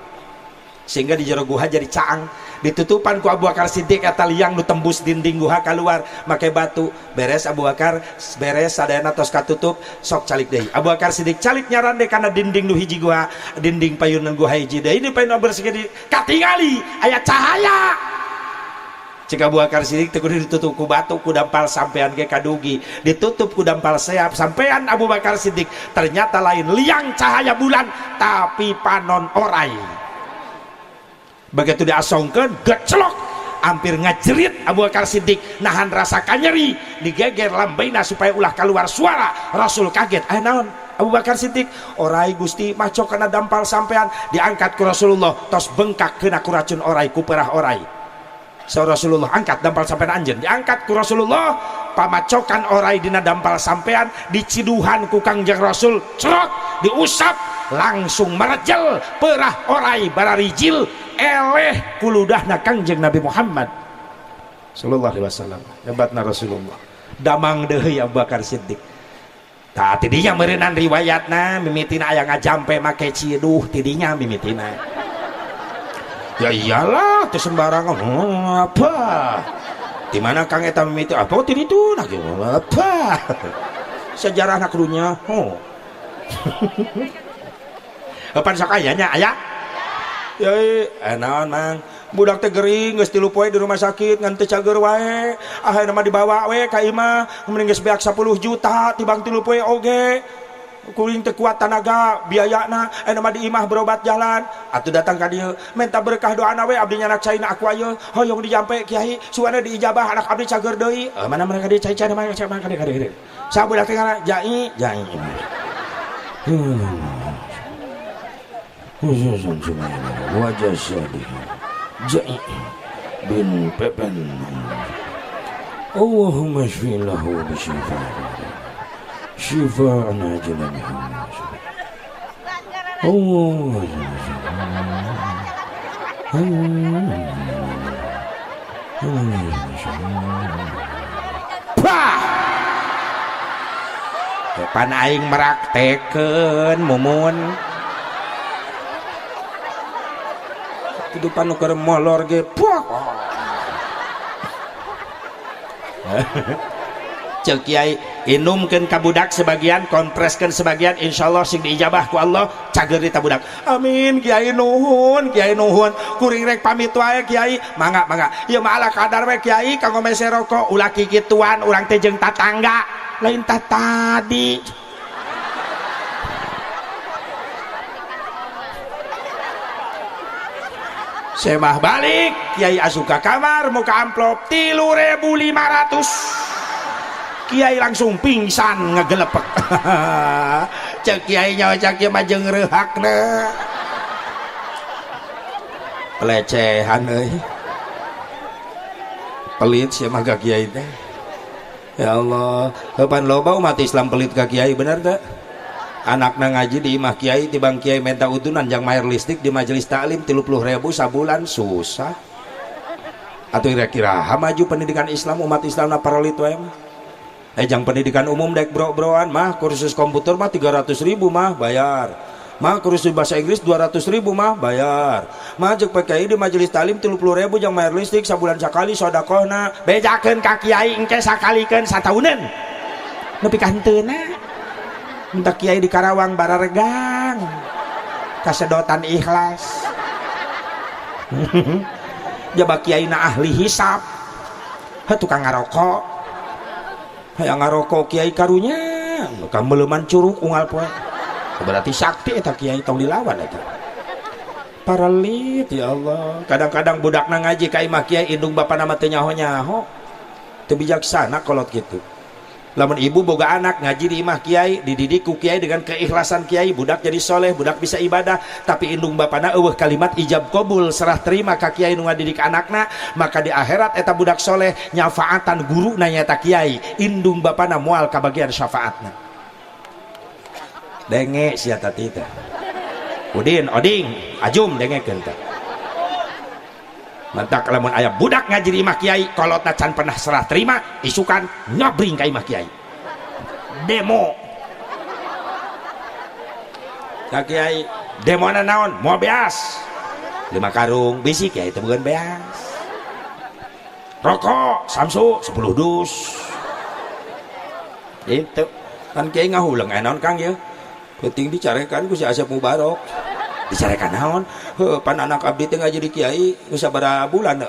sehingga di jero guha jadi caang, ditutupan ku Abu Bakar Siddiq eta liang nu tembus dinding guha keluar make batu. Beres Abu Bakar, beres sadayana tos katutup, sok calik deui. Abu Bakar Siddiq calik nyarande kana dinding nu hiji guha, dinding payunan guha hiji deui. Ini payun bersih di katingali aya cahaya. Cik Abu Bakar Siddiq teu kudu ditutup ku batu, ku dampal sampean ge kadugi, ditutup ku dampal seap sampean Abu Bakar Siddiq. Ternyata lain liang cahaya bulan tapi panon orai. Begitu diasongkeun geclok hampir ngajerit Abu Bakar Siddiq, nahan rasa kanyeri digeger lambeina supaya ulah keluar suara. Rasul kaget, naon Abu Bakar Siddiq? Orai Gusti, maco kana dampal sampean. Diangkat ku Rasulullah, tos bengkak kena ku racun orai, ku perah orai. So Rasulullah angkat dampal sampean anjeun, diangkat ku Rasulullah, pamacokan orai dina dampal sampean, diciduhan ku Kangjeng Rasul, cerot diusap langsung merejel perah orai bararijil eleh kuludahna Kangjeng Nabi Muhammad sallallahu alaihi wasallam. Hebatna Rasulullah, damang deui Abu Bakar Siddiq. Tah tidinya meureunnan riwayatna mimitina aya ngajampe make ciduh tidinya mimitina. Ya iyalah teu sembarangan. Apa di mana Kang eta mimiti apa ti ditu nah apa sejarahna kudunya Kapan sok ayanya aya? Ya, naon mang? Budak teh gering geus 3 poe di rumah sakit ngan teu cager wae. Akhirna mah dibawa we ka imah, mending geus beak 10 juta tibang 3 poe oge. Kuring teu kuat tanaga biayana, aya mah di imah berobat jalan. Atuh datang ka dieu, minta berkah doana we abdi nyanak caina aku ayeuna. Hoyong dijampe Kiai, suana diijabah anak abdi cager deui. Mana mereka dia cai-cai mana kade. Sabudak teh kana jai. Wajah Syadi Jai bin Pepen. Allahumma shfilahu bisyifa syifa'an ajalan Pan aing meraktekeun mumun kehidupan nu keur molor ge cek Kiai inumkeun ka budak sebagian, kompreskeun sebagian, insyaallah sing diijabah ku Allah cager di budak. Amin Kiai nuhun, kuring rek pamit wae Kiai. Mangga ieu mah ala kadar we Kiai kanggo mese rokok ulah kikituan urang teh jeung tatangga lain tadi. Semah balik Kiai asup ka kamar muka amplop 3.500. Kiai langsung pingsan ngegelepek. Cek Kiai nyawa cak ieu mah jeung reuhakna. Pelecehan euy. pelit sih mah ka kiai teh. Ya Allah, kapan loba umat Islam pelit ka kiai bener teh? Anakna ngaji di imah kiai tibang kiai minta utunan jang mayar listrik di majelis taklim 30.000 sabulan susah. Atau kira-kira maju pendidikan Islam umat Islam na paralit wae mah. Jang pendidikan umum dek bro-broan mah kursus komputer mah 300.000 mah bayar. Mah kursus bahasa Inggris 200.000 mah bayar. Mah jeung PKI di majelis taklim 30.000 jang mayar listrik sabulan sakali sedekahna. Bejakeun ka kiai engke sakalikeun satauneun. Nepi ka henteuna. Minta kiai di Karawang bararegang kasedotan ikhlas. Jaba kiai na ahli hisab tukang ngarokok hayang ngarokok kiai karunya kameleman curug unggal poe berarti sakti eta kiai tong dilawan eta paralit. Ya Allah, kadang-kadang budakna ngaji ka imah kiai indung bapana mah teu nyaho-nyaho teu bijaksana kolot kitu. Lamun ibu boga anak ngaji di imah kiai dididik ku kiai dengan keikhlasan kiai budak jadi soleh budak bisa ibadah tapi indung bapana eueuh kalimat ijab qabul serah terima ka kiai nu ngadidik anakna maka di akhirat eta budak soleh nyafaatan guru nanya ta kiai indung bapana moal kabagian syafaatna denge sia tati teh udin oding ajum dengekeun teh. Mantak lamun aya budak ngaji di imah kiai kolotna can pernah serah terima isukan nyabring ka imah kiai demo ka kiai demona naon mau beas 5 karung bisi kiai teh bukan beas rokok samsu 10 dus itu kan kiai ngahulang naon Kang ya penting dicarekan ku si Asep Mubarok dicarekan naon pan anak abdi teh ngaji di kiai geus sabaraha bulan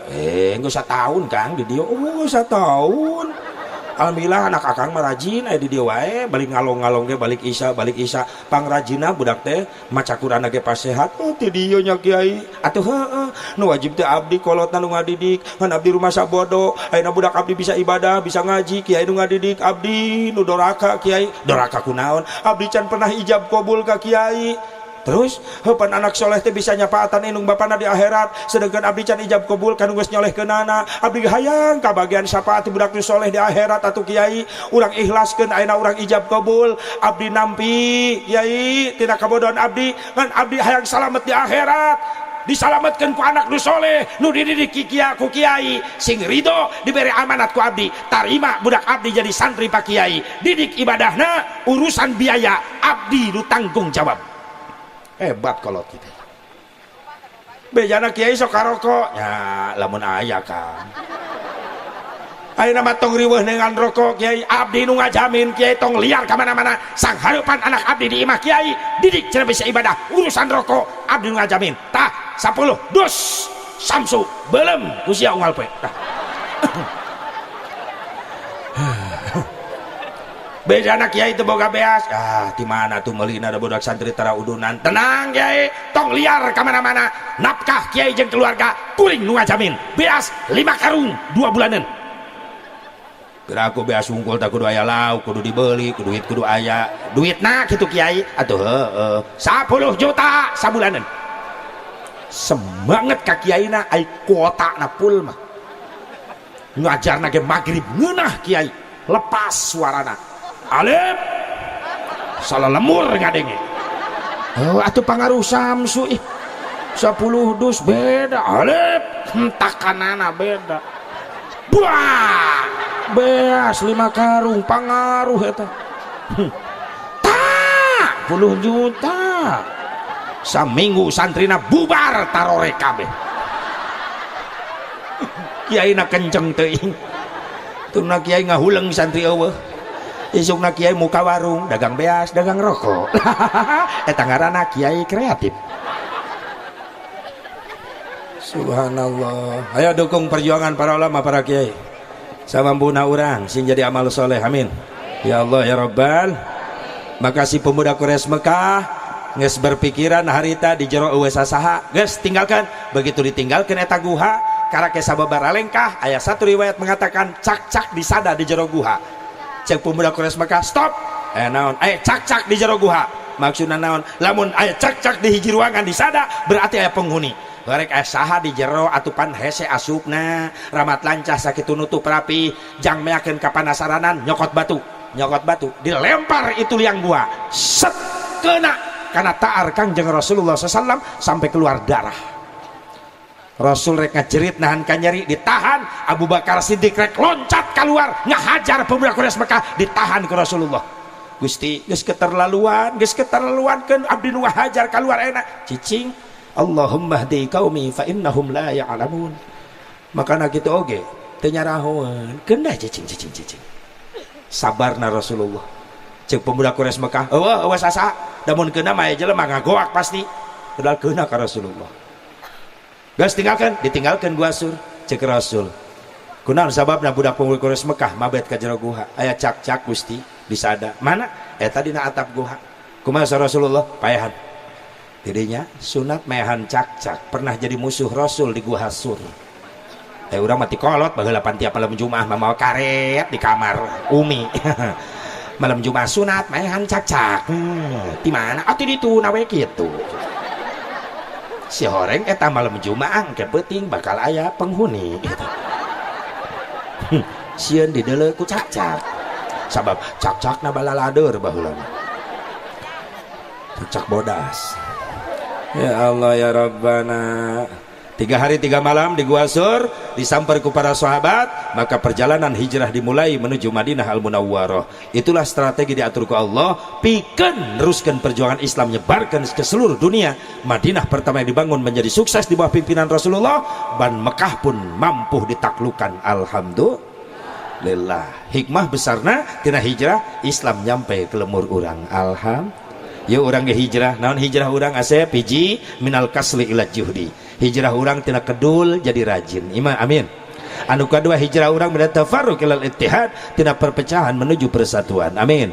geus satahun Kang di dieu satahun alhamdulillah anak akang mah rajin aya di dieu wae balik ngalong-ngalong ge balik isya pangrajina budak teh maca Quran ge pas sehat teh dieu nya kiai atuh heueuh nu wajib teh abdi kolotna nu ngadidik kan abdi rumah sabodo ayeuna budak abdi bisa ibadah bisa ngaji kiai nu ngadidik abdi nu doraka kiai doraka kunaon abdi can pernah ijab qabul ka kiai. Terus pan anak soleh teh bisa nyapaatan indung bapana di akhirat sedangkan abdi can ijab qabul kan geus nyolehkeunana abdi hayang kabagian syafaat budak nu soleh di akhirat atuh kiai urang ikhlaskeun ayeuna urang ijab qabul abdi nampi kiai tina kabodohan abdi kan abdi hayang salamet di akhirat disalametkeun ku anak nu soleh nu dididik ku kiai sing ridho diberi amanat ku abdi tarima budak abdi jadi santri pak kiai didik ibadahna urusan biaya abdi nu tanggung jawab. Hebat kalau kita bejana kiai sok karokok ya lamun aya Kang ayeuna mah tong riweuh dengan rokok kiai abdi nu ngajamin kiai tong liar ka mana-mana sang hareupan anak abdi di imah kiai didik cenah bisa ibadah urusan rokok abdi nu ngajamin tah 10 dus samsu belum usia unggal poe tah bejana kiai teu boga beas di mana tuh meulina da budak santri tara udunan tenang kiai tong liar ka mana-mana nafkah kiai jeung keluarga kuring nu ngajamin beas 5 karung 2 bulanan kira aku beas unggul tak kudu aya lauk kudu dibeli kudu aya duitna kitu kiai atuh heueuh 10 juta sabulanan semangat ka kiaina ai kuota na full mah ngajarna ge magrib ngeunah kiai lepas suarana Alep salah lemur ngadenge atuh pangaruh samsu 10 dus beda Alep takanana beda buah beas 5 karung pangaruh eta tak 10 juta saminggu santrina bubar tarore kabeh kiaina kenceng teuing tuna kiai ngahuleung santri eueuh isukna kiai muka warung dagang beas dagang rokok eta ngaranna kiai kreatif. Subhanallah, ayo dukung perjuangan para ulama para kiai samambuna urang sing jadi amal soleh amin ya Allah ya Rabbal. Makasih pemuda Quraisy Mekah geus berpikiran harita di jero eueuh sasaha geus tinggalkan begitu ditinggalkan eta guha karake sababaraha lengkah aya satu riwayat mengatakan cak-cak disada di jero guha cek pemuda Quraisy Mekah stop naon cak-cak di jero guha maksudna naon lamun aya cak-cak di hiji ruangan disada berarti aya penghuni gorek saha di jero atupan hese asupna ramat lancah sakitu nutup rapi jang meyakeun kapanasaranan nyokot batu dilempar itu liang gua set kena karena taar Kangjeng Rasulullah SAW sampai keluar darah. Rasul rek ngajerit nahan kanyeri ditahan, Abu Bakar Siddiq rek loncat keluar ngahajar pemuda Quraisy Mekah ditahan ke Rasulullah. Gusti geus keterlaluan kan abdi nu hajar keluar enak cicing Allahumma hdi qaumi fa innahum la ya'lamun. Makana kitu oge teu nyarahoeun keundah cicing sabarna Rasulullah cek pemuda Quraisy Mekah eueuh sasa damun keuna mah jelema ngagoak pasti padahal keuna ka Rasulullah. Gas ditinggalkan gua sur cek Rasul kunaon sababna budak pemuda Quraisy Mekah mabet ka jero guha aya cak-cak Gusti disada mana eta dina atap guha kumaha Rasulullah payahan tidinya sunat mehan cak-cak pernah jadi musuh Rasul di Guha Sur urang mati kolot baheula pantiap malam Jumat mamawa karet di kamar Umi malam Jumat sunat mehan cak-cak di mana atuh ditu nawe kitu si horeng eta malam Jumat ke peuting bakal aya penghuni sieun dideuleu ku cak-cak sabab cak-cakna balalader baheula cak bodas. Ya Allah ya Rabbana 3 hari 3 malam di Gua Sur disamper ku para sahabat maka perjalanan hijrah dimulai menuju Madinah Al-Munawwarah. Itulah strategi diatur ku Allah pikeun neruskeun perjuangan Islam nyebarkan ke seluruh dunia. Madinah pertama yang dibangun menjadi sukses di bawah pimpinan Rasulullah dan Mekah pun mampu ditaklukkan alhamdulillah. Hikmah besarna tina hijrah Islam nyampe ke lemur urang alhamdulillah. Yuk orang ke hijrah naon hijrah orang asep hiji minal kasli ila juhdi hijrah orang tina kedul jadi rajin iman amin. Anu kedua hijrah orang min tafarruq ilal ittihad tina perpecahan menuju persatuan amin.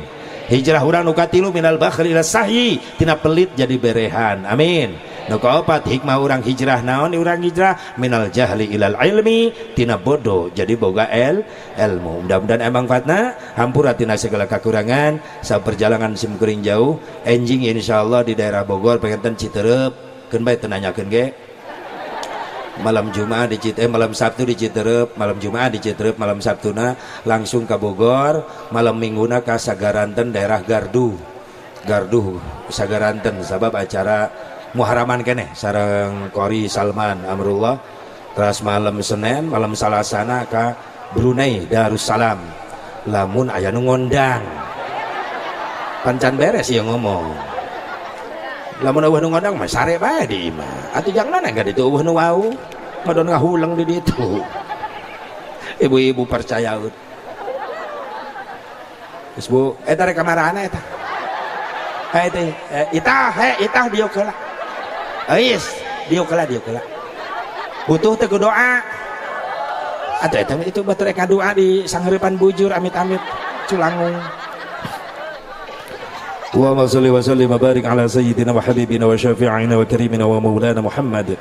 Hijrah orang nu katilu minal bakhli ila sahyi tina pelit jadi berehan amin. Nu kaopat hikmah orang hijrah naon orang hijrah minal jahli ilal ilmi tina bodoh jadi boga ilmu. Mudah-mudahan emang fatna hampura tina segala kekurangan sa perjalanan simkuring jauh enjing insyaallah di daerah Bogor pengen Citerep keun bae teu nanyakeun ge malam Jumat di Citerep malam Sabtu di Citerep malam Jumat di Citerep malam Sabtuna langsung ke Bogor malam Mingguna ka Sagaranten daerah Garduh Sagaranten sabab acara Muharaman kene sareng Qori Salman Amrullah terus malam Senin malam Salasana ka Brunei Darussalam lamun aya nu ngondang pancan beres ya ngomong lamun eueuh nu ngondang mah sare bae di imah atuh jangan enggak ditu eueuh nu wau ngadon ngahulang di ditu ibu-ibu percaya geus Bu eta rek kamarana eta itah dieu keula ais dieu keula butuh teh doa atuh eta itu batur rek doa di sangheurepan bujur amit-amit culangung. Allahumma shalli wa sallim wa barik ala sayyidina wa habibina wa syafi'ina wa karimina wa maulana Muhammad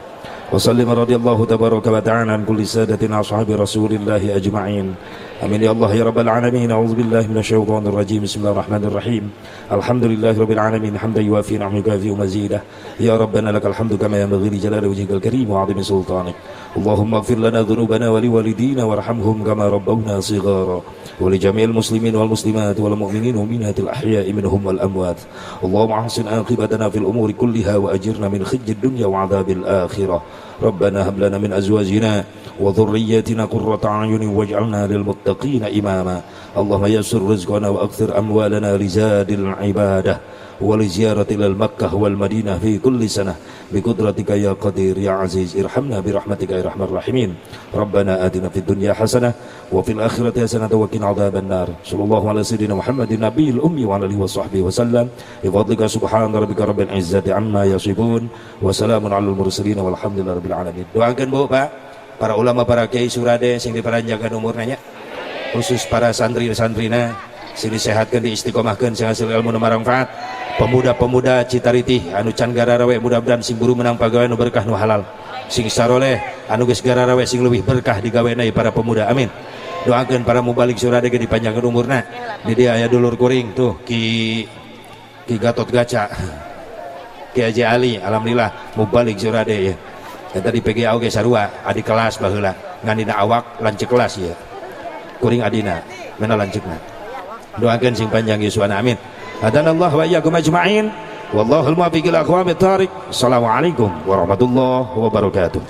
wa sallim radhiyallahu tabaraka wa ta'ala an kulli sadatina ashabi Rasulillah ajma'in. Amin ya Allah ya rabbal alamin. A'udzubillahi minasyaitonir rajim. Bismillahirrahmanirrahim. Alhamdulillahi rabbil alamin hamdan yuwafi ni'amahu yukafi mazidah. Ya rabbana lakal hamdu kama yanbaghi li jalali wajhikal karim wa 'azimi sultanik. Allahumma ighfir lana dhunubana wa liwalidina warhamhum kama rabbawna shighara. Wa li jami'il muslimin wal muslimat wal mu'minin wal mu'minatil ahya'i minhum wal amwat. Allahumma ahsin 'aqibatana fil umuri kulliha wa ajirna min khizyid dunya wa 'adzabil akhirah. Rabbana hab lana min azwajina wa dhurriyyatina qurrata a'yunin waj'alna lil muttaqina imama. Allahumma yassir rizqana wa akthir amwalana li zadil ibadah wa li ziyarati ilal Makkah wal Madinah fi kulli sanah bi qudratika ya qadir ya aziz irhamna bi rahmatika ya arhamar rahimin. Rabbana atina fid dunya hasanah wa fil akhirati hasanah wa qina adzaban nar. Sallallahu ala sayyidina Muhammadin nabiyil ummi wa ala alihi wa sahbihi wa sallam. Bi fadlika subhana rabbika rabbil izzati amma yasifun wa salamun alal mursalin walhamdulillahi rabbil alamin. Doakeun Bu Pak para ulama para kiai surade sing diparanjakan umurna nya khusus para santri-santrina sing disehatkeun diistiqomahkeun sing hasil ilmu nu manfaat pemuda-pemuda Citariti anu can gararawe mudah-mudahan sing buru menang pagawe nu berkah nu halal sing saroleh anu geus gararawe sing leuwih berkah digaweana para pemuda amin. Doakeun para mubalik surade ge dipanjangkeun umurna di dieu aya dulur kuring tuh Ki Gatot Gaca Ki Haji Ali alhamdulillah mubalik surade ya dan tadi PGA oge sarua adi kelas baheula ngan dina awak lancek kelas ya kuring adina mana lancekna doakeun sing panjang yuswana amin hadanallahu wa iyyakum ajma'in wallahul muwaffiq ila aqwamit thariq assalamualaikum warahmatullahi wabarakatuh